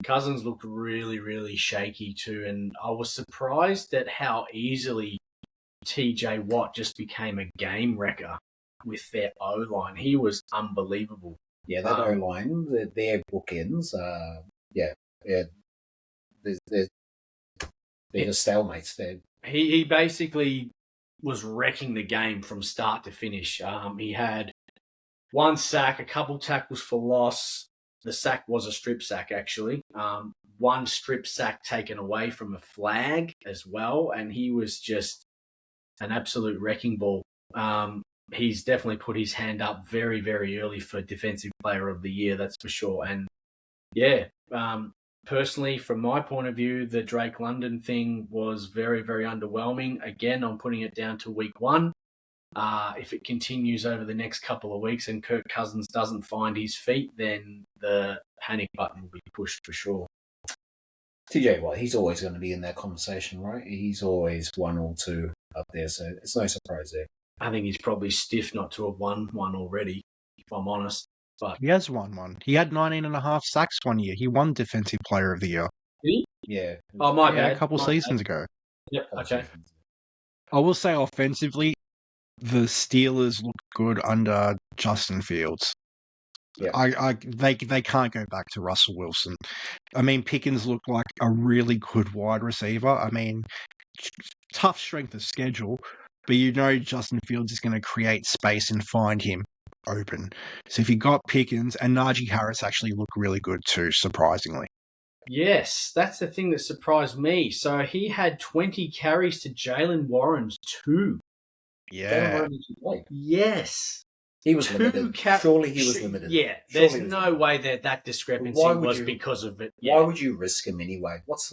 Cousins looked really, really shaky too, and I was surprised at how easily TJ Watt just became a game wrecker with their O-line. He was unbelievable. Yeah, that O-line, their bookends, they're just stalemates. He basically was wrecking the game from start to finish. He had one sack, a couple tackles for loss. The sack was a strip sack, actually. One strip sack taken away from a flag as well, and he was just an absolute wrecking ball. He's definitely put his hand up very, very early for Defensive Player of the Year, that's for sure. And yeah, personally, from my point of view, the Drake London thing was very, very underwhelming. Again, I'm putting it down to week one. If it continues over the next couple of weeks and Kirk Cousins doesn't find his feet, then the panic button will be pushed for sure. TJ Watt, he's always going to be in that conversation, right? He's always one or two up there, so it's no surprise there. I think he's probably stiff not to have won one already, if I'm honest. But he has won one. He had 19.5 sacks one year. He won Defensive Player of the Year. Did he? Yeah. Oh, my bad. A couple seasons ago. Yep, okay. I will say offensively, the Steelers look good under Justin Fields. Yeah. They can't go back to Russell Wilson. I mean, Pickens looked like a really good wide receiver. I mean, tough strength of schedule, but you know Justin Fields is going to create space and find him open. So if you got Pickens, and Najee Harris actually looked really good too, surprisingly. Yes, that's the thing that surprised me. So he had 20 carries to Jaylen Warren's 2. Yeah. Yes. He was limited. Surely he was limited. Yeah, there's no way that discrepancy was because of it. Yeah. Why would you risk him anyway? What's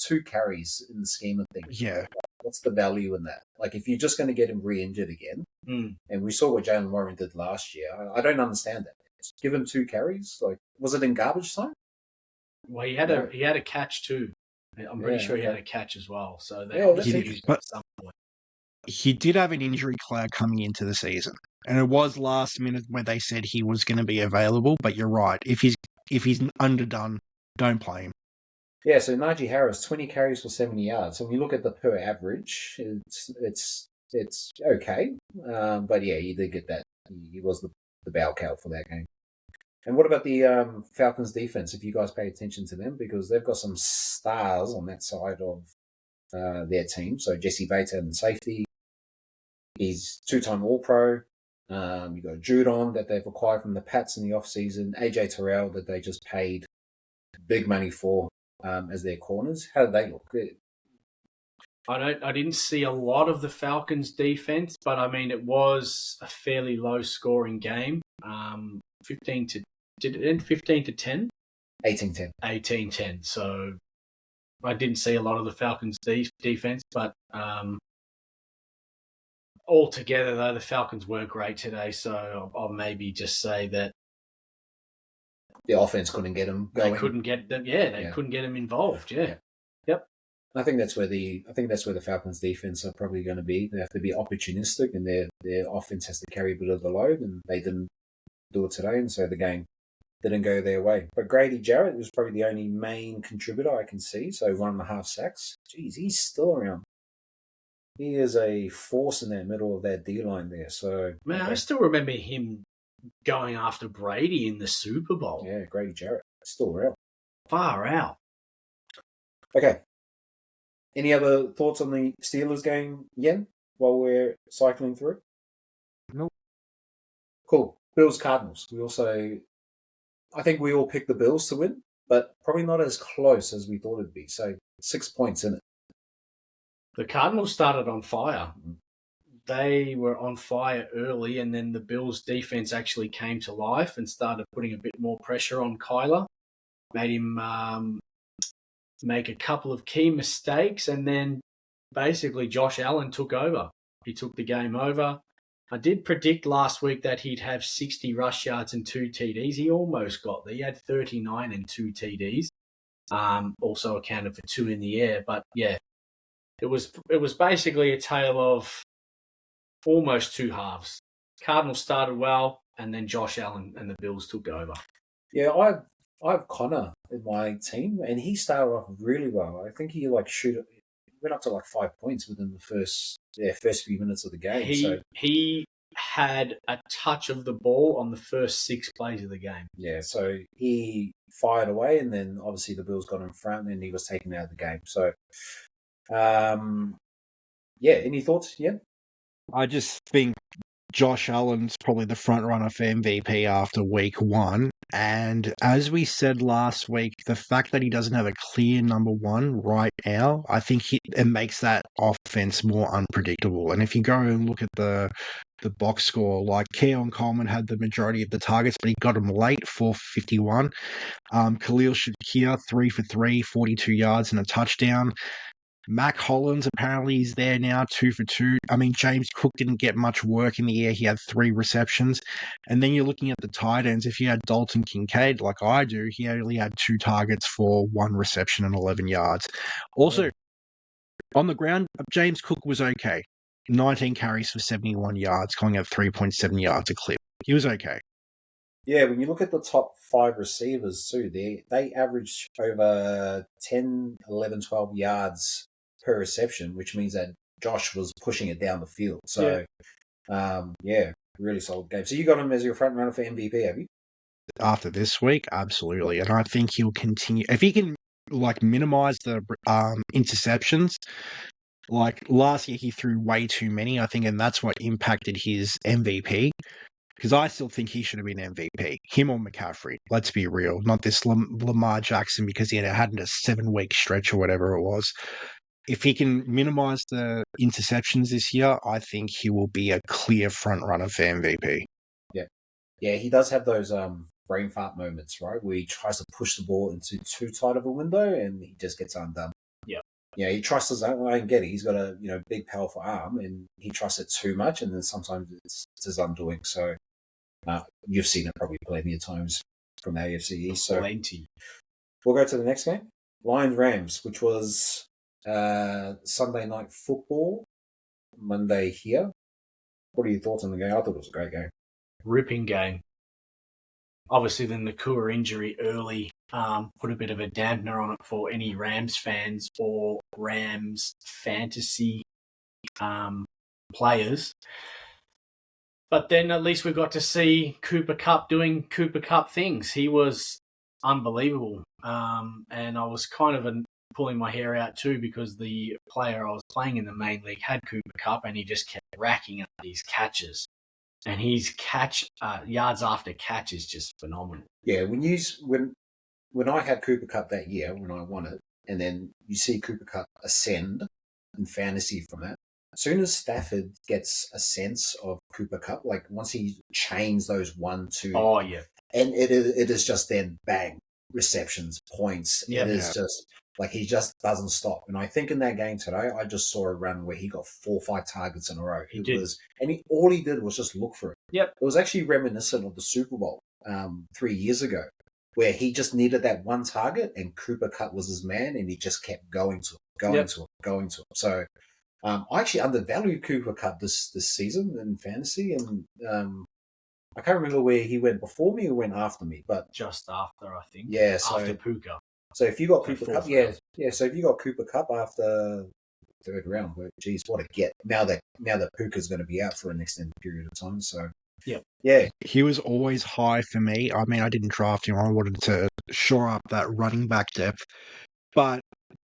2 carries in the scheme of things? Yeah. What's the value in that? Like, if you're just going to get him re-injured again, and we saw what Jaylen Warren did last year, I don't understand that. Give him 2 carries? Like, was it in garbage time? Well, he had a catch too. I'm pretty sure he had a catch as well. So they used it at some point. He did have an injury cloud coming into the season, and it was last minute where they said he was going to be available. But you're right. If he's underdone, don't play him. Yeah. So Najee Harris, 20 carries for 70 yards. So when you look at the per average, it's okay. But yeah, he did get that. He was the bell cow for that game. And what about the Falcons defense? If you guys pay attention to them, because they've got some stars on that side of their team. So Jesse Bates and safety. He's 2-time All-Pro. You've got Judon that they've acquired from the Pats in the offseason. AJ Terrell that they just paid big money for as their corners. How did they look? I didn't see a lot of the Falcons' defense, but I mean it was a fairly low-scoring game. 15 to did it end 15 to 10? 18-10. 18-10. So I didn't see a lot of the Falcons' defense, but altogether though the Falcons were great today. So I'll maybe just say that the offense couldn't get them going. They couldn't get them. Yeah, they couldn't get them involved. Yeah. Yep. I think that's where the Falcons' defense are probably going to be. They have to be opportunistic, and their offense has to carry a bit of the load, and they didn't do it today, and so the game didn't go their way. But Grady Jarrett was probably the only main contributor I can see. So 1.5 sacks. Jeez, he's still around. He is a force in that middle of that D line there. So man, I still remember him going after Brady in the Super Bowl. Yeah, Grady Jarrett still real. Far out. Okay. Any other thoughts on the Steelers game, Yen, while we're cycling through? Nope. Cool. Bills Cardinals. I think we all picked the Bills to win, but probably not as close as we thought it'd be. So 6 points in it. The Cardinals started on fire. They were on fire early, and then the Bills' defense actually came to life and started putting a bit more pressure on Kyler. Made him make a couple of key mistakes, and then basically Josh Allen took over. He took the game over. I did predict last week that he'd have 60 rush yards and 2 TDs. He almost got there. He had 39 and 2 TDs. Also accounted for 2 in the air. But yeah, it was basically a tale of almost 2 halves. Cardinals started well, and then Josh Allen and the Bills took over. Yeah, I have Connor in my team, and he started off really well. I think he went up to 5 points within the first few minutes of the game. He had a touch of the ball on the first 6 plays of the game. Yeah, so he fired away, and then obviously the Bills got in front, and he was taken out of the game. So, any thoughts? Yeah, I just think Josh Allen's probably the front runner for MVP after week 1. And as we said last week, the fact that he doesn't have a clear number 1 right now, I think it makes that offense more unpredictable. And if you go and look at the box score, like Keon Coleman had the majority of the targets, but he got them late for 51. Khalil Shakir, 3 for 3, 42 yards and a touchdown. Mac Hollins apparently is there now, 2 for 2. I mean, James Cook didn't get much work in the air. He had 3 receptions. And then you're looking at the tight ends. If you had Dalton Kincaid, like I do, he only had 2 targets for 1 reception and 11 yards. Also, on the ground, James Cook was okay. 19 carries for 71 yards, going at 3.7 yards a clip. He was okay. Yeah, when you look at the top 5 receivers too, they average over 10, 11, 12 yards per reception, which means that Josh was pushing it down the field. So, really solid game. So you got him as your front runner for MVP, have you? After this week, absolutely. And I think he'll continue. If he can, minimize the interceptions, like last year he threw way too many, I think, and that's what impacted his MVP. Because I still think he should have been MVP. Him or McCaffrey. Let's be real. Not this Lamar Jackson because he had a 7-week stretch or whatever it was. If he can minimize the interceptions this year, I think he will be a clear front runner for MVP. Yeah, he does have those brain fart moments, right? Where he tries to push the ball into too tight of a window and he just gets undone. Yeah, he trusts his own. I can get it. He's got a big, powerful arm, and he trusts it too much, and then sometimes it's his undoing. So you've seen it probably plenty of times from the AFC East. So plenty. We'll go to the next game, Lions Rams, which was Sunday Night Football, Monday here. What are your thoughts on the game? I thought it was a great game. Ripping game. Obviously, the Nacua injury early put a bit of a dampener on it for any Rams fans or Rams fantasy players. But then at least we got to see Cooper Kupp doing Cooper Kupp things. He was unbelievable. And I was kind of pulling my hair out too because the player I was playing in the main league had Cooper Kupp and he just kept racking up these catches. And his yards after catch is just phenomenal. Yeah, when I had Cooper Kupp that year, when I won it, and then you see Cooper Kupp ascend, in fantasy from that. As soon as Stafford gets a sense of Cooper Kupp, like once he chains those 1, 2, Oh, yeah. and it is just then bang, receptions, points. Yeah, it is just like he just doesn't stop. And I think in that game today, I just saw a run where he got 4 or 5 targets in a row. All he did was just look for it. Yep. It was actually reminiscent of the Super Bowl 3 years ago, where he just needed that one target and Cooper Kupp was his man, and he just kept going to it. So I actually undervalued Cooper Kupp this season in fantasy, and I can't remember where he went before me or went after me, but just after, I think. Yeah, so after Puka. So if you got Cooper Kupp, So if you got Cooper Kupp after third round, well, geez, what a get! Now that Puka's going to be out for an extended period of time, so he was always high for me. I mean, I didn't draft him. I wanted to shore up that running back depth, but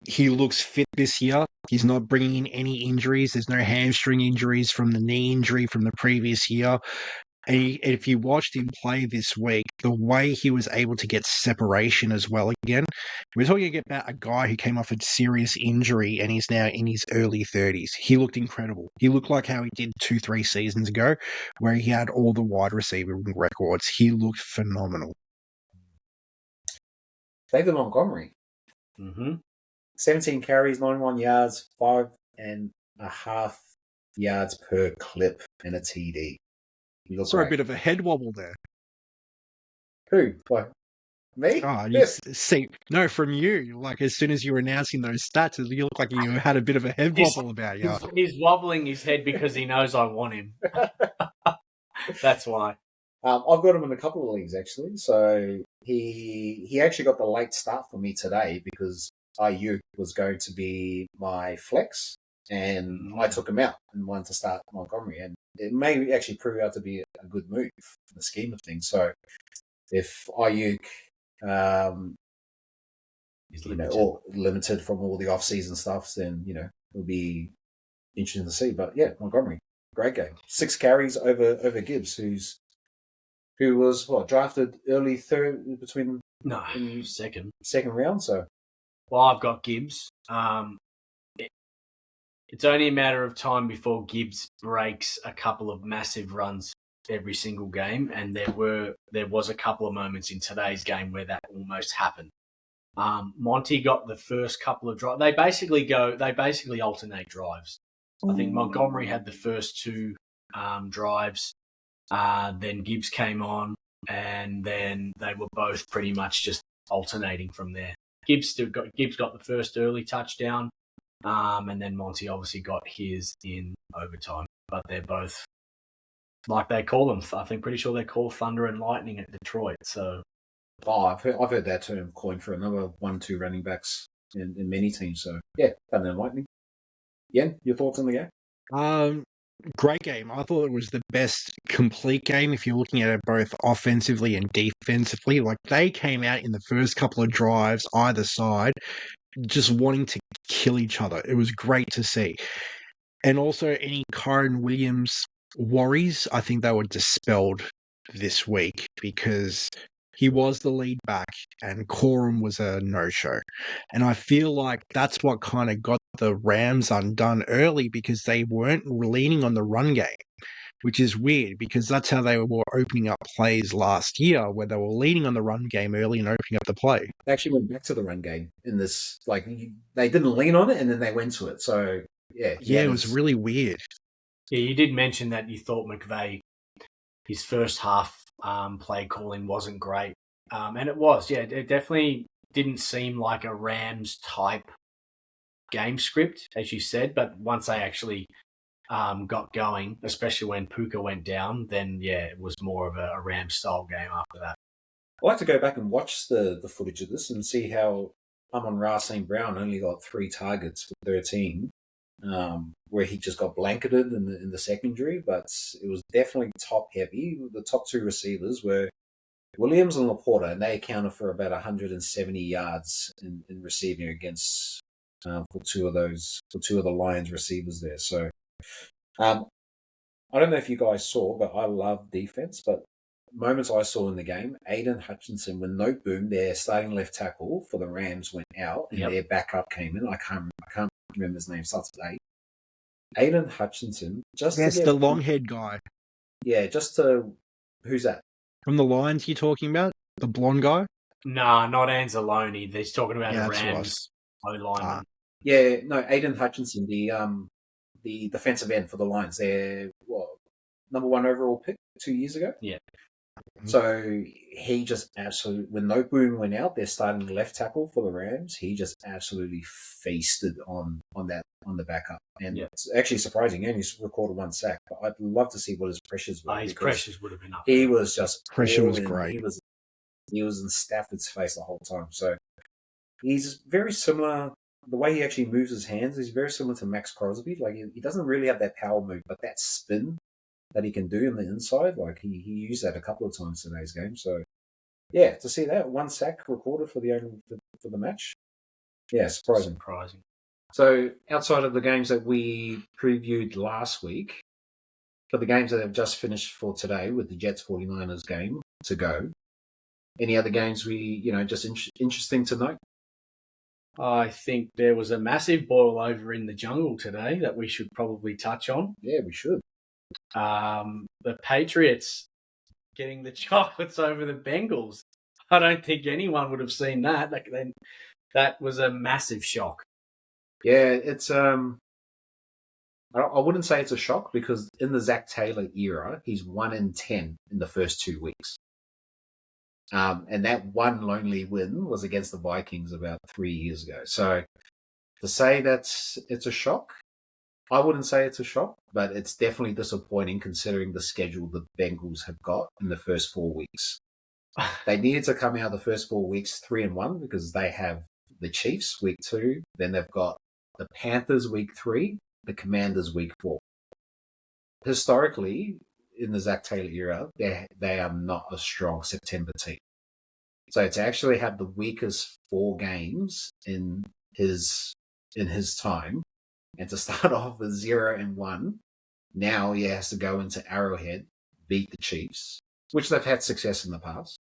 he looks fit this year. He's not bringing in any injuries. There's no hamstring injuries from the knee injury from the previous year. And if you watched him play this week, the way he was able to get separation as well again, we're talking about a guy who came off a serious injury and he's now in his early 30s. He looked incredible. He looked like how he did 2-3 seasons ago, where he had all the wide receiver records. He looked phenomenal. David Montgomery. 17 carries, 91 yards, 5.5 yards per clip, and a TD. Saw a bit of a head wobble there. Who? What? Me? Oh, you see, no, from you. Like as soon as you were announcing those stats, you look like you had a bit of a head wobble about you. He's wobbling his head because he knows I want him. That's why. I've got him in a couple of leagues actually. So he actually got the late start for me today because Ayuk was going to be my flex, and I took him out and wanted to start Montgomery, and it may actually prove out to be a good move in the scheme of things. So if Ayuk, or limited from all the off-season stuff, then it'll be interesting to see. But yeah, Montgomery, great game. 6 carries over Gibbs, who was drafted early third second round. So well, I've got Gibbs. It's only a matter of time before Gibbs breaks a couple of massive runs every single game, and there was a couple of moments in today's game where that almost happened. Monty got the first couple of drives. They basically alternate drives. I think Montgomery had the first 2 drives. Then Gibbs came on, and then they were both pretty much just alternating from there. Gibbs got the first early touchdown, and then Monty obviously got his in overtime. But they're both, like they call them, I think pretty sure they're called Thunder and Lightning at Detroit. So, I've heard that term coined for another 1-2 running backs in many teams. So yeah, Thunder and Lightning. Yen, your thoughts on the game? Great game. I thought it was the best complete game if you're looking at it both offensively and defensively. Like they came out in the first couple of drives, either side, just wanting to kill each other. It was great to see. And also any Kyren Williams worries, I think they were dispelled this week because he was the lead back and Corum was a no-show. And I feel like that's what kind of got the Rams undone early because they weren't leaning on the run game, which is weird because that's how they were opening up plays last year, where they were leaning on the run game early and opening up the play. They actually went back to the run game in this. Like they didn't lean on it and then they went to it. So yeah, it was really weird. Yeah, you did mention that you thought McVay, his first half play calling wasn't great. And it was, it definitely didn't seem like a Rams type game script, as you said. But once they actually got going, especially when Puka went down, then it was more of a Rams style game after that. I'd like to go back and watch the footage of this and see how Amon-Ra St. Brown only got 3 targets for 13. Where he just got blanketed in the secondary, but it was definitely top heavy. The top 2 receivers were Williams and Laporta, and they accounted for about 170 yards in receiving against for 2 of the Lions receivers there. So I don't know if you guys saw, but I love defense. But moments I saw in the game, Aiden Hutchinson, when Note Boom, their starting left tackle for the Rams, went out and their backup came in. I can't remember his name, starts with A. Aiden Hutchinson, just That's to get the long-haired guy. Yeah, just to who's that? From the Lions you're talking about? The blonde guy? Nah, not Anzalone. He's talking about Yeah, a that's Rams O-lineman. Yeah, no, Aiden Hutchinson, the defensive end for the Lions. They're number 1 overall pick 2 years ago. Yeah. So he just absolutely, when No Boom went out, they're starting left tackle for the Rams. He just absolutely feasted on the backup, and it's actually surprising. He only recorded 1 sack, but I'd love to see what his pressures were. His pressures would have been up. He was just pressure was great. He was in Stafford's face the whole time. So he's very similar. The way he actually moves his hands is very similar to Max Crosby. Like he doesn't really have that power move, but that spin that he can do in the inside, like he used that a couple of times in today's game. So yeah, to see that 1 sack recorded for the match, yeah, surprising. So outside of the games that we previewed last week, for the games that have just finished for today with the Jets 49ers game to go, any other games just interesting to note? I think there was a massive boil over in the jungle today that we should probably touch on. Yeah, we should. The Patriots getting the chocolates over the Bengals. I don't think anyone would have seen that. That was a massive shock. Yeah, it's I wouldn't say it's a shock because in the Zach Taylor era, he's 1-10 in the first 2 weeks. And that one lonely win was against the Vikings about 3 years ago. So to say that it's a shock, I wouldn't say it's a shock, but it's definitely disappointing considering the schedule the Bengals have got in the first 4 weeks. They needed to come out the first 4 weeks 3-1 because they have the Chiefs week 2, then they've got the Panthers week 3, the Commanders week 4. Historically, in the Zach Taylor era, they are not a strong September team. So to actually have the weakest 4 games in his time, and to start off with 0-1, now he has to go into Arrowhead, beat the Chiefs, which they've had success in the past,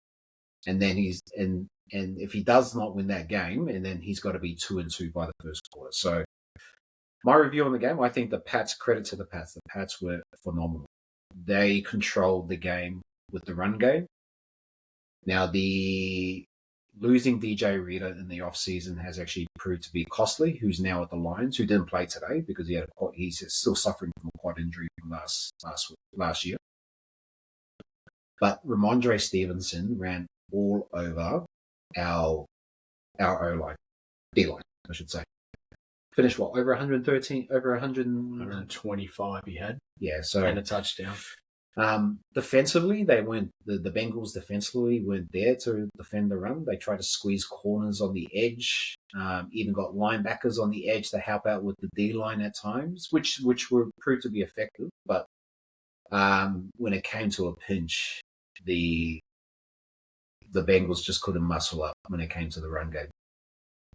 and then and if he does not win that game, and then he's got to be 2-2 by the first quarter. So my review on the game, I think credit to the Pats. The Pats were phenomenal. They controlled the game with the run game. Now, the losing DJ Reader in the offseason has actually proved to be costly, who's now at the Lions, who didn't play today because he's still suffering from a quad injury from last year. But Ramondre Stevenson ran all over our O-line, D-line, I should say. Finished over 113, over 125 he had. Yeah, so and a touchdown. Defensively, they weren't the Bengals defensively weren't there to defend the run. They tried to squeeze corners on the edge, even got linebackers on the edge to help out with the D-line at times, which were proved to be effective. But when it came to a pinch, the Bengals just couldn't muscle up when it came to the run game.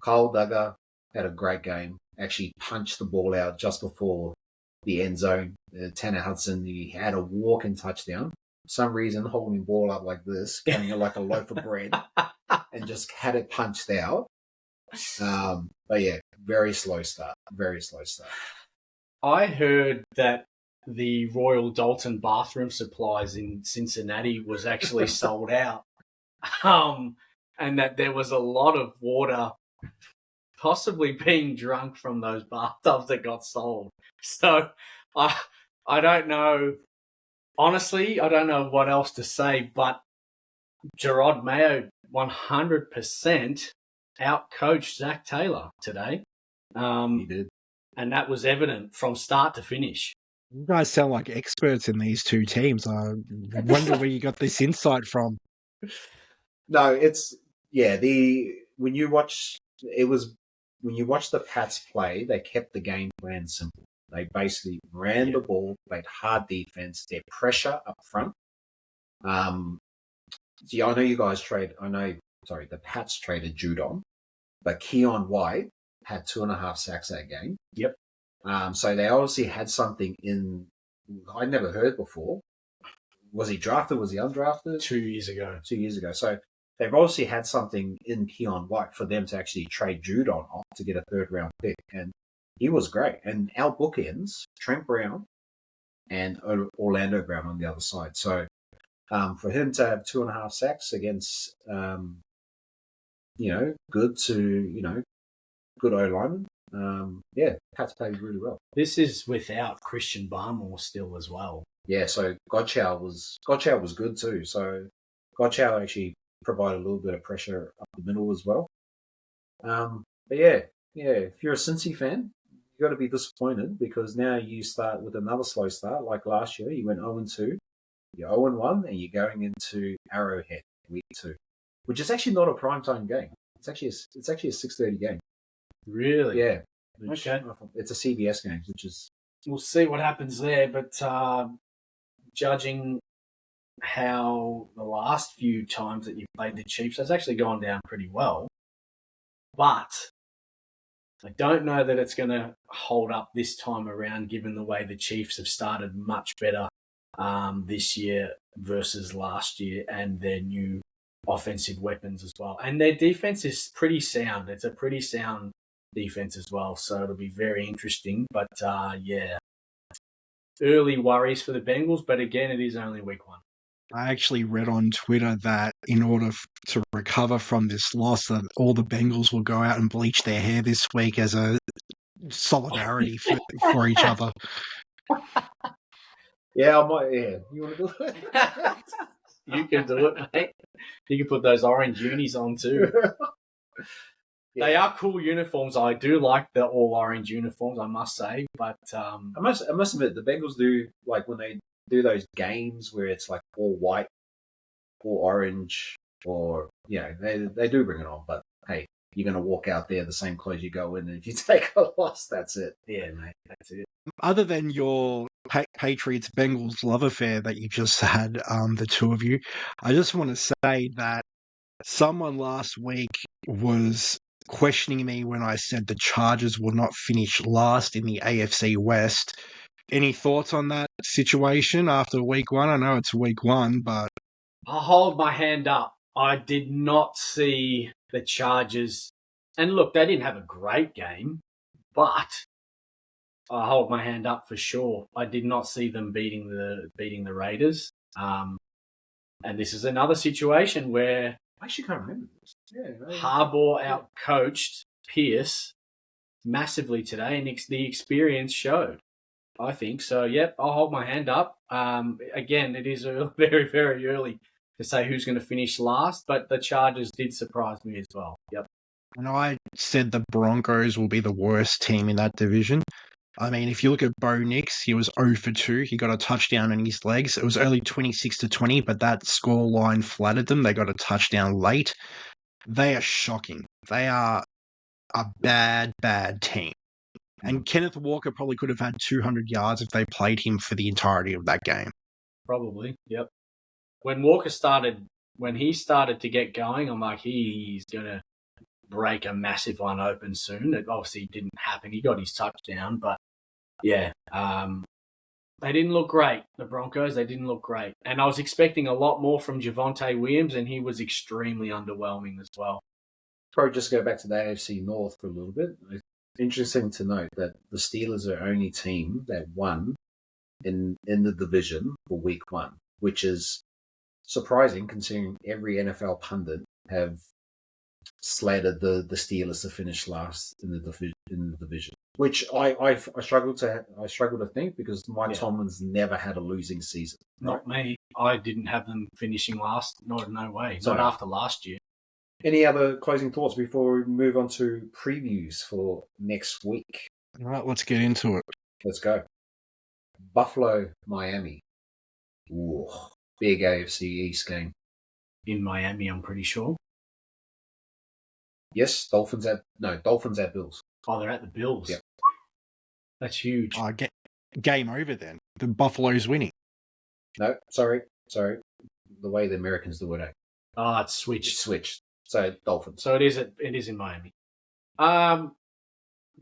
Kyle Duggar had a great game. Actually punched the ball out just before the end zone. Tanner Hudson, he had a walk-in touchdown. For some reason, holding the ball up like this, carrying it like a loaf of bread, and just had it punched out. But yeah, very slow start. I heard that the Royal Dalton bathroom supplies in Cincinnati was actually sold out. And that there was a lot of water possibly being drunk from those bathtubs that got sold. So I don't know. Honestly, I don't know what else to say, but Gerard Mayo 100% out-coached Zach Taylor today. He did. And that was evident from start to finish. You guys sound like experts in these two teams. I wonder where you got this insight from. No, when you watch the Pats play, they kept the game plan simple. They basically ran the ball, played hard defense, their pressure up front. I know you guys the Pats traded Judon, but Keon White had 2.5 sacks that game. Yep. So they obviously had something in I'd never heard before. Was he drafted? Was he undrafted? 2 years ago. 2 years ago. So they've obviously had something in Keon White for them to actually trade Judon off to get a 3rd round pick. And He was great. And our bookends, Trent Brown and Orlando Brown on the other side. So for him to have 2.5 sacks against, good to, good O-lineman, Pats played really well. This is without Christian Barmore still as well. Yeah, so Godchow was good too. So Godchow actually provided a little bit of pressure up the middle as well. But if you're a Cincy fan, you got to be disappointed because now you start with another slow start. Like last year, you went 0-2, you're 0-1, and you're going into Arrowhead week 2, which is actually not a primetime game. It's actually a 6:30 game. Really? Yeah. Okay. It's a CBS game, which is. We'll see what happens there, but judging how the last few times that you've played the Chiefs, that's actually gone down pretty well. But I don't know that it's going to hold up this time around, given the way the Chiefs have started much better this year versus last year, and their new offensive weapons as well. And their defense is pretty sound. It's a pretty sound defense as well, so it'll be very interesting. But early worries for the Bengals, but again, it is only week 1. I actually read on Twitter that in order to recover from this loss, that all the Bengals will go out and bleach their hair this week as a solidarity for each other. Yeah, I might. Yeah, you want to do it? You can do it, mate. You can put those orange unis on too. Yeah. They are cool uniforms. I do like the all orange uniforms, I must say. But I must admit, the Bengals do, like when they do those games where it's like all white, all orange, or they do bring it on. But hey, you're going to walk out there the same clothes you go in, and if you take a loss, that's it. Yeah, mate, that's it. Other than your Patriots Bengals love affair that you just had, the two of you, I just want to say that someone last week was questioning me when I said the Chargers will not finish last in the AFC West. Any thoughts on that situation after week 1? I know it's week 1, but I'll hold my hand up. I did not see the Chargers, and look, they didn't have a great game, but I hold my hand up for sure. I did not see them beating the Raiders. And this is another situation where I actually can't remember this. Yeah, Harbaugh outcoached Pierce massively today, and the experience showed, I think. So, yep, I'll hold my hand up. Again, it is very, very early to say who's going to finish last, but the Chargers did surprise me as well. Yep. And I said the Broncos will be the worst team in that division. I mean, if you look at Bo Nix, he was 0 for 2. He got a touchdown in his legs. It was only 26-20, but that score line flattered them. They got a touchdown late. They are shocking. They are a bad, bad team. And Kenneth Walker probably could have had 200 yards if they played him for the entirety of that game. Probably, yep. When he started to get going, I'm like, he's going to break a massive one open soon. It obviously didn't happen. He got his touchdown, but they didn't look great. The Broncos, they didn't look great. And I was expecting a lot more from Javonte Williams, and he was extremely underwhelming as well. Probably just go back to the AFC North for a little bit. It's interesting to note that the Steelers are the only team that won in the division for week 1, which is surprising considering every NFL pundit have slated the Steelers to finish last in the division, which I struggle to think because Mike Tomlin's never had a losing season. Not me. I didn't have them finishing last. No way. Not after last year. Any other closing thoughts before we move on to previews for next week? All right, let's get into it. Let's go. Buffalo, Miami. Ooh, big AFC East game. In Miami, I'm pretty sure. Yes, Dolphins at Bills. Oh, they're at the Bills. Yep. That's huge. Game over then. The Buffalo's winning. No, sorry. The way the Americans do it. Oh, it's switched. It's switched. So Dolphins. So it is in Miami.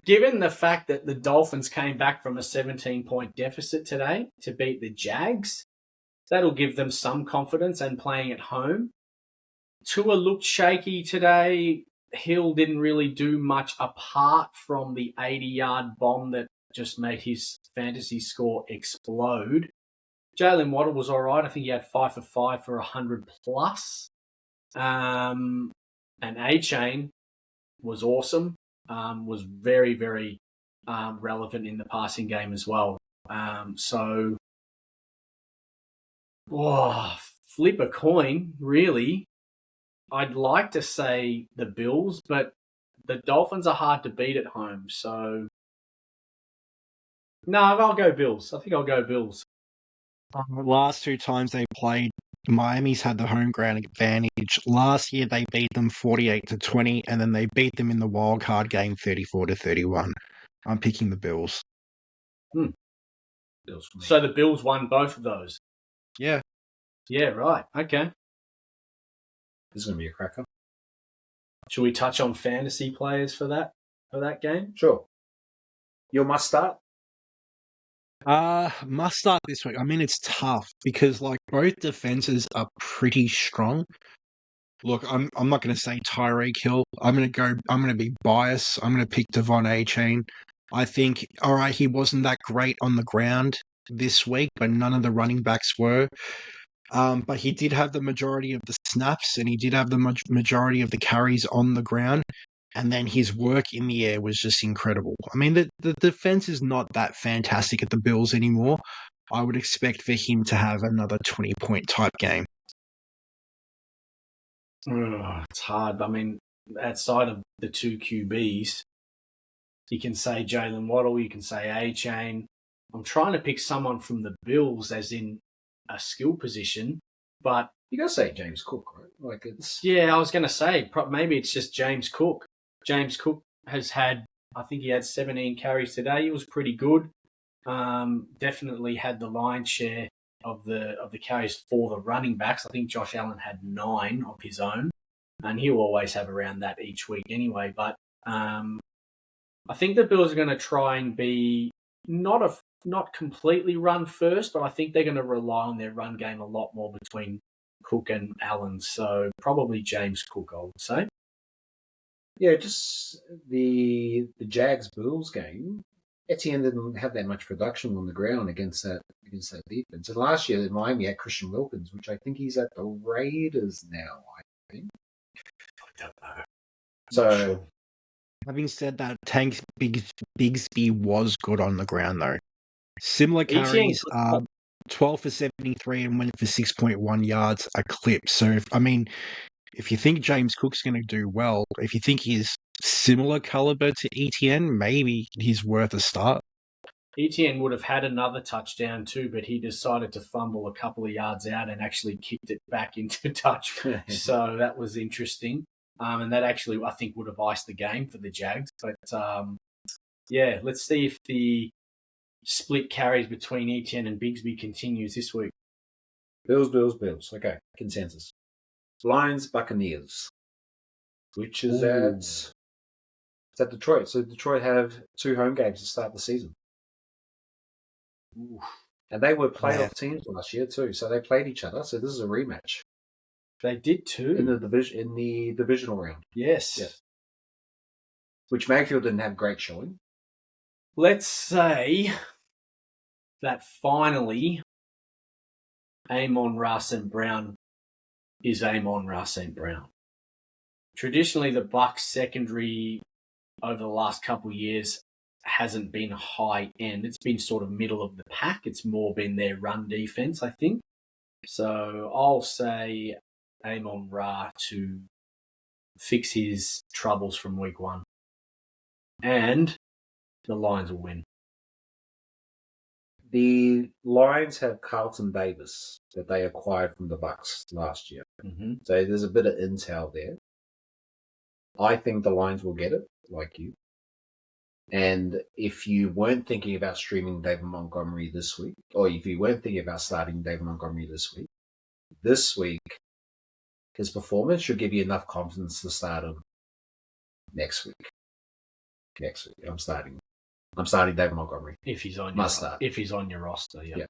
Given the fact that the Dolphins came back from a 17-point deficit today to beat the Jags, that'll give them some confidence and playing at home. Tua looked shaky today. Hill didn't really do much apart from the 80-yard bomb that just made his fantasy score explode. Jalen Waddle was all right. I think he had 5 for 5 for 100 plus. And A-Chain was awesome. Was very, very relevant in the passing game as well. Flip a coin, really. I'd like to say the Bills, but the Dolphins are hard to beat at home. So, no, I'll go Bills. I think I'll go Bills. The last 2 times they played, Miami's had the home ground advantage. Last year they beat them 48-20, and then they beat them in the wild card game 34-31. I'm picking the Bills. Bills for me. So the Bills won both of those. Yeah. Yeah, right. Okay. This is going to be a cracker. Should we touch on fantasy players for that game? Sure. Your must start? Must start this week. I mean, it's tough because both defenses are pretty strong. Look, I'm not going to say Tyreek Hill. I'm going to be biased. I'm going to pick Devon A-Chain. I think, all right, he wasn't that great on the ground this week, but none of the running backs were. But he did have the majority of the snaps, and he did have the majority of the carries on the ground. And then his work in the air was just incredible. I mean, the defense is not that fantastic at the Bills anymore. I would expect for him to have another 20-point type game. It's hard. I mean, outside of the 2 QBs, you can say Jalen Waddle, you can say A-Chain. I'm trying to pick someone from the Bills as in a skill position, but You got to say James Cook, right? Yeah, I was going to say, maybe it's just James Cook. James Cook has had, I think he had 17 carries today. He was pretty good. Definitely had the lion's share of the carries for the running backs. I think Josh Allen had 9 of his own, and he'll always have around that each week anyway. But I think the Bills are going to try and be not completely run first, but I think they're going to rely on their run game a lot more between Cook and Allen. So probably James Cook, I would say. Yeah, just the Jags-Bills game. Etienne didn't have that much production on the ground against that defense. And last year in Miami had Christian Wilkins, which I think he's at the Raiders now, I think. I don't know. So, having said that, Tank Bigsby was good on the ground, though. Similar carries, 12 for 73 and went for 6.1 yards a clip. So, if you think James Cook's going to do well, if you think he's similar caliber to Etienne, maybe he's worth a start. Etienne would have had another touchdown too, but he decided to fumble a couple of yards out and actually kicked it back into touch. So that was interesting. And that actually, I think, would have iced the game for the Jags. But, let's see if the split carries between Etienne and Bigsby continues this week. Bills. Okay, consensus. Lions, Buccaneers. Which is at Detroit. So Detroit have 2 home games to start the season. Ooh. And they were playoff teams last year too, so they played each other. So this is a rematch. They did too in the divisional round. Yes. Yeah. Which Mayfield didn't have great showing. Let's say that finally Amon-Ra St. Brown is Amon-Ra St. Brown. Traditionally, the Bucs secondary over the last couple of years hasn't been high end. It's been sort of middle of the pack. It's more been their run defense, I think. So I'll say Amon-Ra to fix his troubles from week 1. And the Lions will win. The Lions have Carlton Davis that they acquired from the Bucs last year. Mm-hmm. So there's a bit of intel there. I think the Lions will get it, like you. And if you weren't thinking about streaming David Montgomery this week, or if you weren't thinking about starting David Montgomery this week, his performance should give you enough confidence to start him next week. I'm starting David Montgomery. If he's on Must start. If he's on your roster, yeah.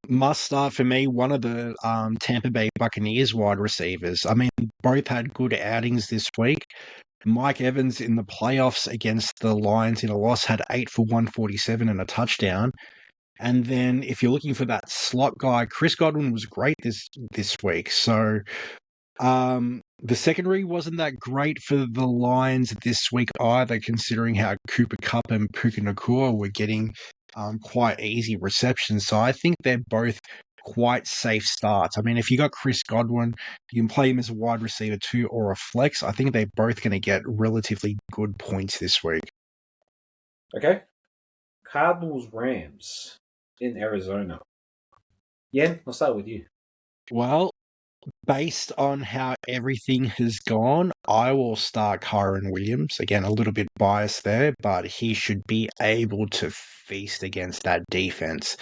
Must start for me, one of the Tampa Bay Buccaneers wide receivers. I mean, both had good outings this week. Mike Evans in the playoffs against the Lions in a loss had 8 for 147 and a touchdown. And then if you're looking for that slot guy, Chris Godwin was great this week. So the secondary wasn't that great for the Lions this week either, considering how Cooper Kupp and Puka Nacua were getting quite easy receptions. So I think they're both quite safe starts. I mean, if you got Chris Godwin, you can play him as a wide receiver too or a flex. I think they're both going to get relatively good points this week. Okay. Cardinals Rams in Arizona. Yeah, I'll start with you. Well, based on how everything has gone, I will start Kyron Williams. Again, a little bit biased there, but he should be able to feast against that defense.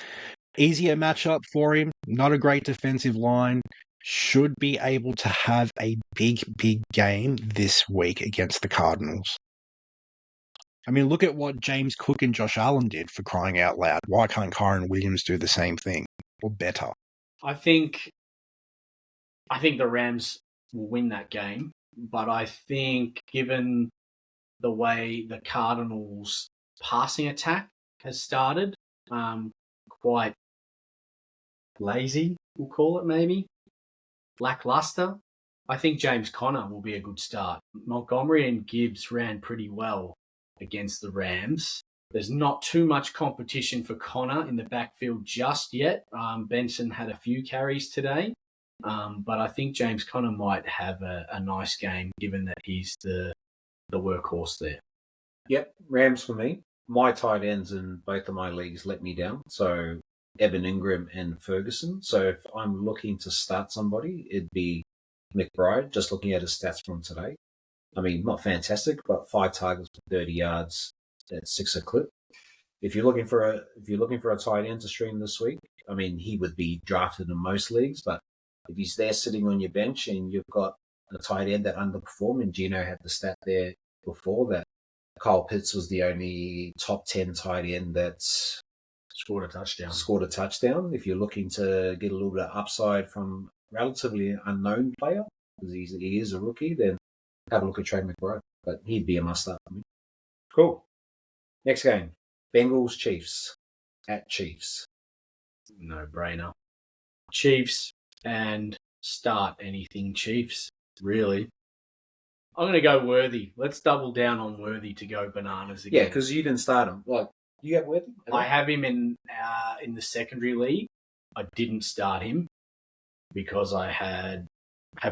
Easier matchup for him, not a great defensive line. Should be able to have a big game this week against the Cardinals. I mean, look at what James Cook and Josh Allen did, for crying out loud. Why can't Kyron Williams do the same thing or better? I think the Rams will win that game, but I think given the way the Cardinals' passing attack has started, quite lazy, we'll call it maybe, lackluster, I think James Conner will be a good start. Montgomery and Gibbs ran pretty well against the Rams. There's not too much competition for Conner in the backfield just yet. Benson had a few carries today, but I think James Conner might have a nice game given that he's the workhorse there. Yep, Rams for me. My tight ends in both of my leagues let me down. So Evan Ingram and Ferguson. So if I'm looking to start somebody, it'd be McBride, just looking at his stats from today. I mean, not fantastic, but 5 targets for 30 yards at 6 a clip. If you're looking for a tight end to stream this week, I mean, he would be drafted in most leagues, but if he's there sitting on your bench and you've got a tight end that underperformed, and Gino had the stat there before that Kyle Pitts was the only top 10 tight end that's scored a touchdown. If you're looking to get a little bit of upside from relatively unknown player, because he is a rookie, then have a look at Trey McBride. But he'd be a must-start for me. Cool. Next game. Bengals Chiefs at Chiefs. No brainer. Chiefs, and start anything Chiefs, really. I'm going to go Worthy. Let's double down on Worthy to go bananas again. Yeah, because you didn't start him. Like, you have Worthy? I have him in the secondary league. I didn't start him because I had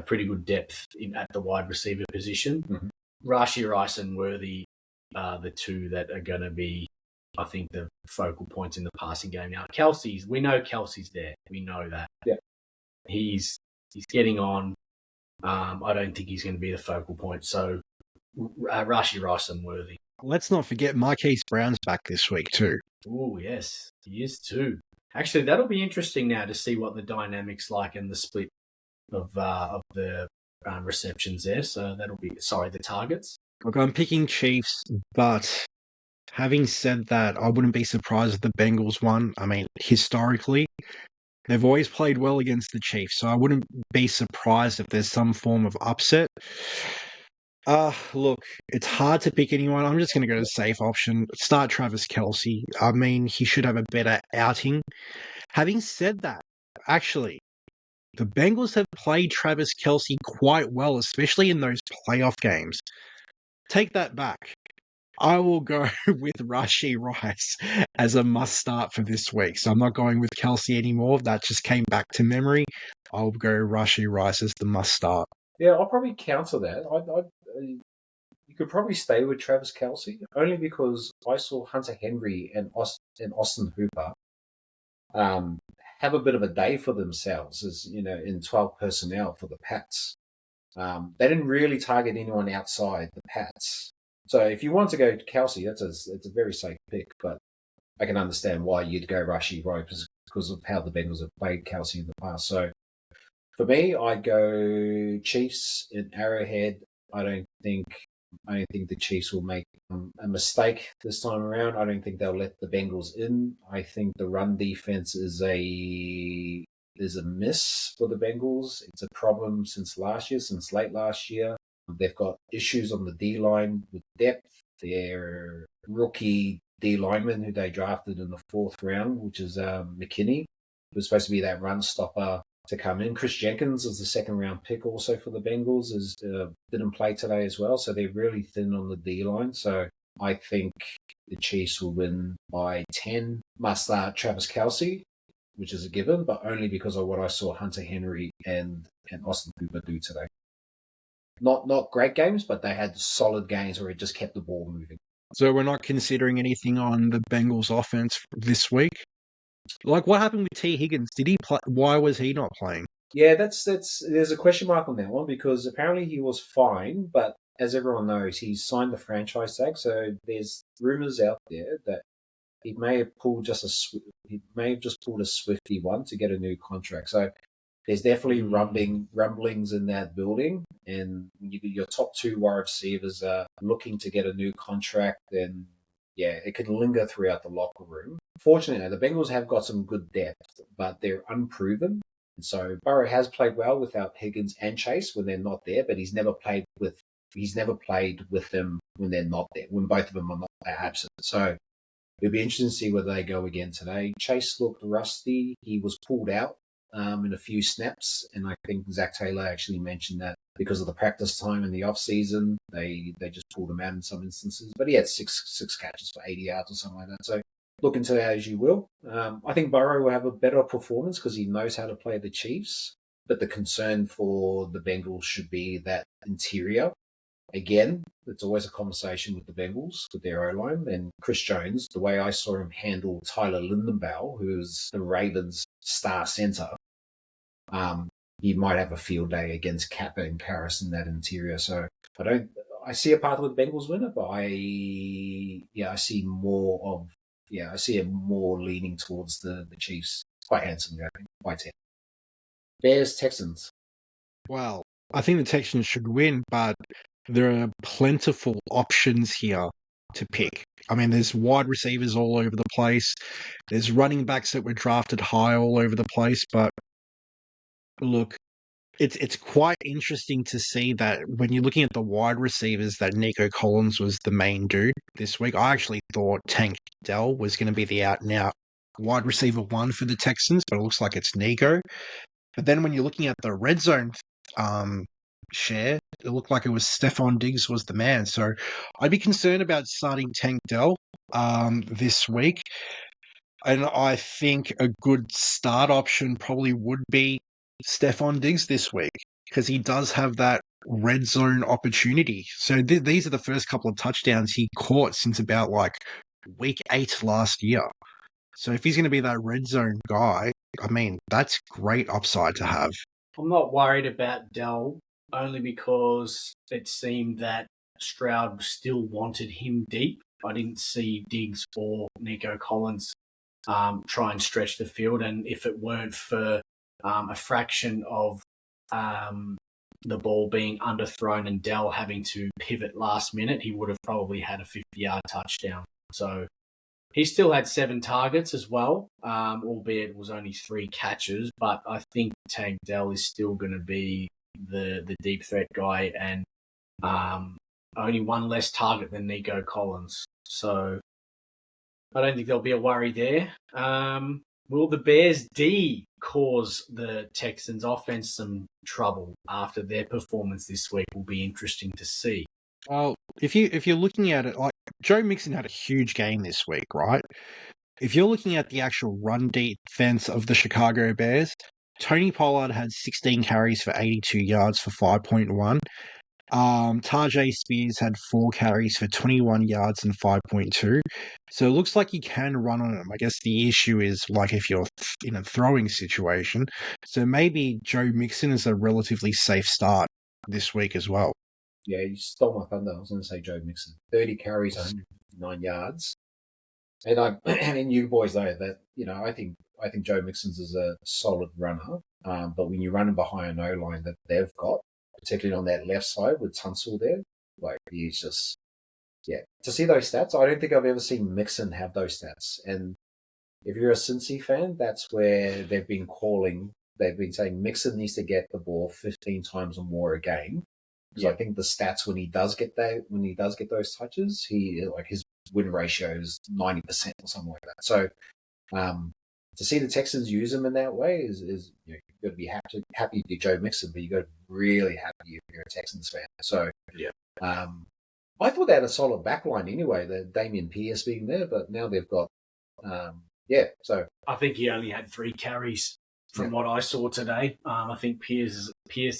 pretty good depth at the wide receiver position. Mm-hmm. Rashee Rice and Worthy are the two that are going to be, I think, the focal points in the passing game. Now, we know Kelsey's there. We know that. Yeah. He's getting on. I don't think he's going to be the focal point. So, Rashee Rice and Worthy. Let's not forget Marquise Brown's back this week too. Oh, yes. He is too. Actually, that'll be interesting now to see what the dynamics like and the split of the receptions there. So that'll be, the targets. Look, I'm picking Chiefs, but having said that, I wouldn't be surprised if the Bengals won. I mean, historically, they've always played well against the Chiefs, so I wouldn't be surprised if there's some form of upset. Look, it's hard to pick anyone. I'm just going to go to the safe option. Start Travis Kelce. I mean, he should have a better outing. Having said that, actually, the Bengals have played Travis Kelce quite well, especially in those playoff games. Take that back. I will go with Rashee Rice as a must-start for this week. So I'm not going with Kelce anymore. That just came back to memory. I'll go Rashee Rice as the must-start. Yeah, I'll probably counter that. You could probably stay with Travis Kelce, only because I saw Hunter Henry and Austin Hooper have a bit of a day for themselves, as in 12 personnel for the Pats. They didn't really target anyone outside the Pats. So if you want to go to Kelce, it's a very safe pick, but I can understand why you'd go Rashee Rice because of how the Bengals have played Kelce in the past. So for me, I'd go Chiefs in Arrowhead. I don't think I don't think the Chiefs will make a mistake this time around. I don't think they'll let the Bengals in. I think the run defense is a miss for the Bengals. It's a problem since late last year. They've got issues on the D line with depth. Their rookie D lineman, who they drafted in the 4th round, which is McKinney, was supposed to be that run stopper to come in. Chris Jenkins was the 2nd round pick also for the Bengals, didn't play today as well. So they're really thin on the D line. So I think the Chiefs will win by 10. Must start Travis Kelce, which is a given, but only because of what I saw Hunter Henry and Austin Cooper do today. Not great games, but they had solid games where it just kept the ball moving. So we're not considering anything on the Bengals offense this week? Like, what happened with T. Higgins? Did he play? Why was he not playing? Yeah, that's there's a question mark on that one because apparently he was fine, but as everyone knows, he's signed the franchise tag. So there's rumors out there that he may have just pulled a Swifty one to get a new contract. So there's definitely rumblings in that building, and your top 2 wide receivers are looking to get a new contract, then yeah, it could linger throughout the locker room. Fortunately, the Bengals have got some good depth, but they're unproven. And so Burrow has played well without Higgins and Chase when they're not there, but he's never played with them when they're not there, when both of them are not absent. So it'll be interesting to see whether they go again today. Chase looked rusty. He was pulled out in a few snaps, and I think Zach Taylor actually mentioned that because of the practice time in the off season, they just pulled him out in some instances. But he had six catches for 80 yards or something like that. So look into that as you will. I think Burrow will have a better performance because he knows how to play the Chiefs. But the concern for the Bengals should be that interior. Again, it's always a conversation with the Bengals, with their O-line. And Chris Jones, the way I saw him handle Tyler Lindenbaugh, who's the Ravens' star center, he might have a field day against Kappa and Paris in that interior. So I see a path with the Bengals winner, but I see it more leaning towards the Chiefs. Quite handsomely, I think, by 10. Bears, Texans. Well, I think the Texans should win, but there are plentiful options here to pick. I mean, there's wide receivers all over the place. There's running backs that were drafted high all over the place. But look, it's quite interesting to see that when you're looking at the wide receivers, that Nico Collins was the main dude this week. I actually thought Tank Dell was going to be the out-and-out wide receiver 1 for the Texans, but it looks like it's Nico. But then when you're looking at the red zone share, it looked like it was Stephon Diggs was the man. So I'd be concerned about starting Tank Dell this week. And I think a good start option probably would be Stephon Diggs this week because he does have that red zone opportunity. So these are the first couple of touchdowns he caught since about like week 8 last year. So if he's going to be that red zone guy, I mean, that's great upside to have. I'm not worried about Dell only because it seemed that Stroud still wanted him deep. I didn't see Diggs or Nico Collins try and stretch the field. And if it weren't for a fraction of the ball being underthrown and Dell having to pivot last minute, he would have probably had a 50-yard touchdown. So he still had 7 targets as well, albeit it was only 3 catches. But I think Tank Dell is still going to be the deep threat guy and only 1 less target than Nico Collins. So I don't think there'll be a worry there. Will the Bears D cause the Texans offense some trouble after their performance this week? Will be interesting to see. Well, if you're looking at it, like Joe Mixon had a huge game this week, right? If you're looking at the actual run defense of the Chicago Bears, Tony Pollard had 16 carries for 82 yards for 5.1. Tajay Spears had 4 carries for 21 yards and 5.2. So it looks like you can run on him. I guess the issue is like if you're in a throwing situation. So maybe Joe Mixon is a relatively safe start this week as well. Yeah, you stole my thunder. I was going to say Joe Mixon. 30 carries, 109 yards. And I mean, you boys know that, I think Joe Mixon's is a solid runner. But when you run him behind an O-line that they've got, particularly on that left side with Tunsil there, Like, he's just, to see those stats, I don't think I've ever seen Mixon have those stats. And if you're a Cincy fan, that's where they've been saying Mixon needs to get the ball 15 times or more a game. Because I think the stats when he does get those touches, his win ratio is 90% or something like that. So to see the Texans use him in that way is you've got to be happy to be Joe Mixon, but you've got to be really happy if you're a Texans fan. So I thought they had a solid backline anyway, the Damian Pierce being there, but now they've got so I think he only had 3 carries from what I saw today. I think Pierce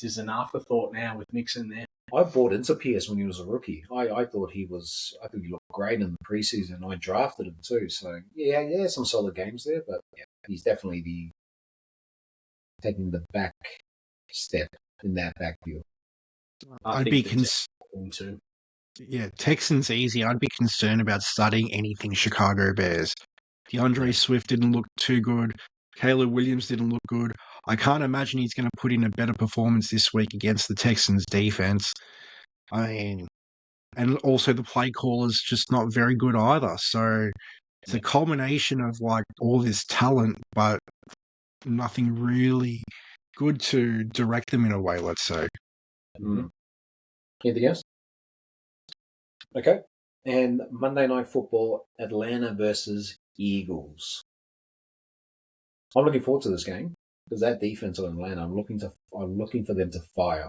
is an afterthought now with Mixon there. I bought into Pierce when he was a rookie. I thought he looked great in the preseason. I drafted him too. So some solid games there, but he's definitely taking the back step in that backfield. I'd be Texans easy. I'd be concerned about starting anything Chicago Bears. DeAndre Swift didn't look too good. Caleb Williams didn't look good. I can't imagine he's going to put in a better performance this week against the Texans defense. I mean, and also the play caller's just not very good either. So it's a culmination of like all this talent, but nothing really good to direct them in a way, let's say. Mm-hmm. Anything else? Okay. And Monday Night Football, Atlanta versus Eagles. I'm looking forward to this game because that defense of Atlanta, I'm looking for them to fire.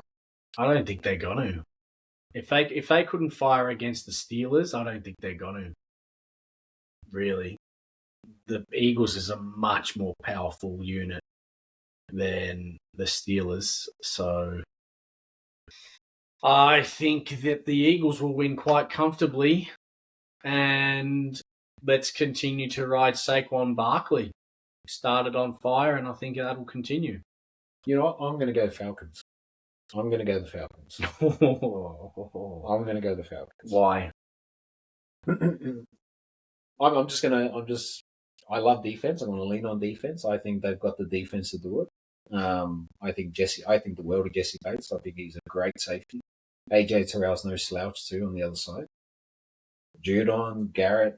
I don't think they're gonna. If they couldn't fire against the Steelers, I don't think they're gonna. Really, the Eagles is a much more powerful unit than the Steelers, so I think that the Eagles will win quite comfortably. And let's continue to ride Saquon Barkley. Started on fire, and I think that will continue. You know what? I'm going to go Falcons. I'm going to go the Falcons. I'm going to go the Falcons. Why? I love defense. I'm going to lean on defense. I think they've got the defense to do it. I think the world of Jesse Bates. I think he's a great safety. AJ Terrell's no slouch too on the other side. Judon, Garrett.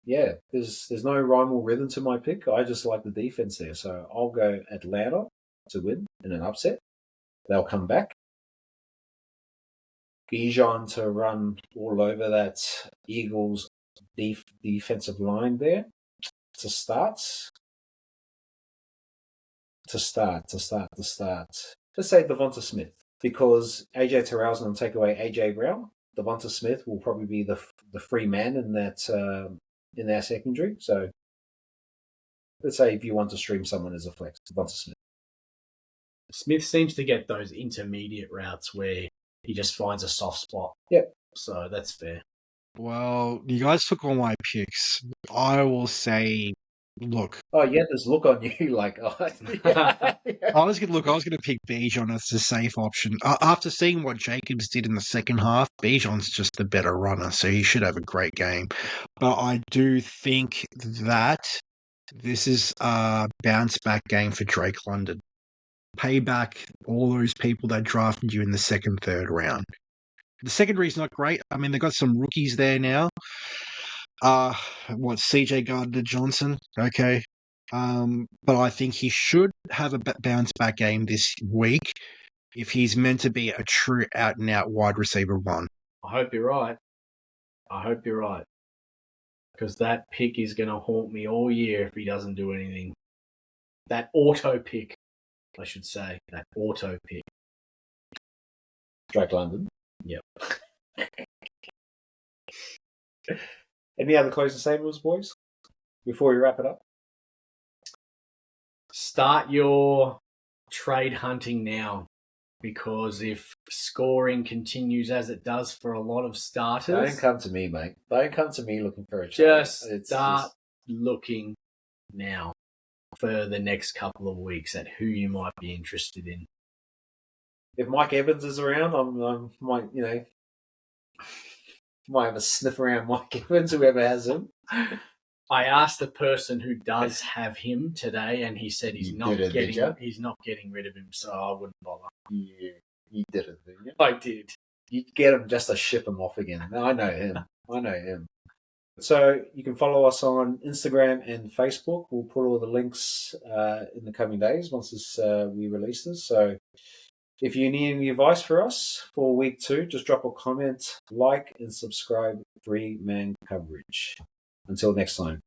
There's no rhyme or rhythm to my pick. I just like the defense there. So I'll go Atlanta to win in an upset. They'll come back. Bijan to run all over that Eagles defensive line there to start. Let's say Devonta Smith, because AJ Terrell's going to take away AJ Brown. Devonta Smith will probably be the free man in that secondary. So let's say if you want to stream someone as a flex, Devonta Smith. Smith seems to get those intermediate routes where he just finds a soft spot. Yep. So that's fair. Well, you guys took all my picks. I will say, look. Oh, yeah, there's look on you like, oh, yeah. I was going to pick Bijan as the safe option. After seeing what Jacobs did in the second half, Bijan's just the better runner, so he should have a great game. But I do think that this is a bounce-back game for Drake London. Pay back all those people that drafted you in the second, third round. The secondary's not great. I mean, they've got some rookies there now. CJ Gardner-Johnson? Okay. But I think he should have a bounce-back game this week if he's meant to be a true out-and-out wide receiver one. I hope you're right. Because that pick is going to haunt me all year if he doesn't do anything. That auto pick, I should say. That auto pick. Drake London. Yep. Any other closing statements, boys, before we wrap it up? Start your trade hunting now, because if scoring continues as it does for a lot of starters... Don't come to me, mate. Don't come to me looking for a trade. Start looking now for the next couple of weeks at who you might be interested in. If Mike Evans is around, I might have a sniff around Mike Evans, whoever has him. I asked the person who does have him today, and he said he's not getting rid of him, so I wouldn't bother. You did it, didn't you? I did. You get him just to ship him off again. I know him. So you can follow us on Instagram and Facebook. We'll put all the links in the coming days once we release this. So if you need any advice for us for week 2, just drop a comment, like, and subscribe. 3-Man Coverage. Until next time.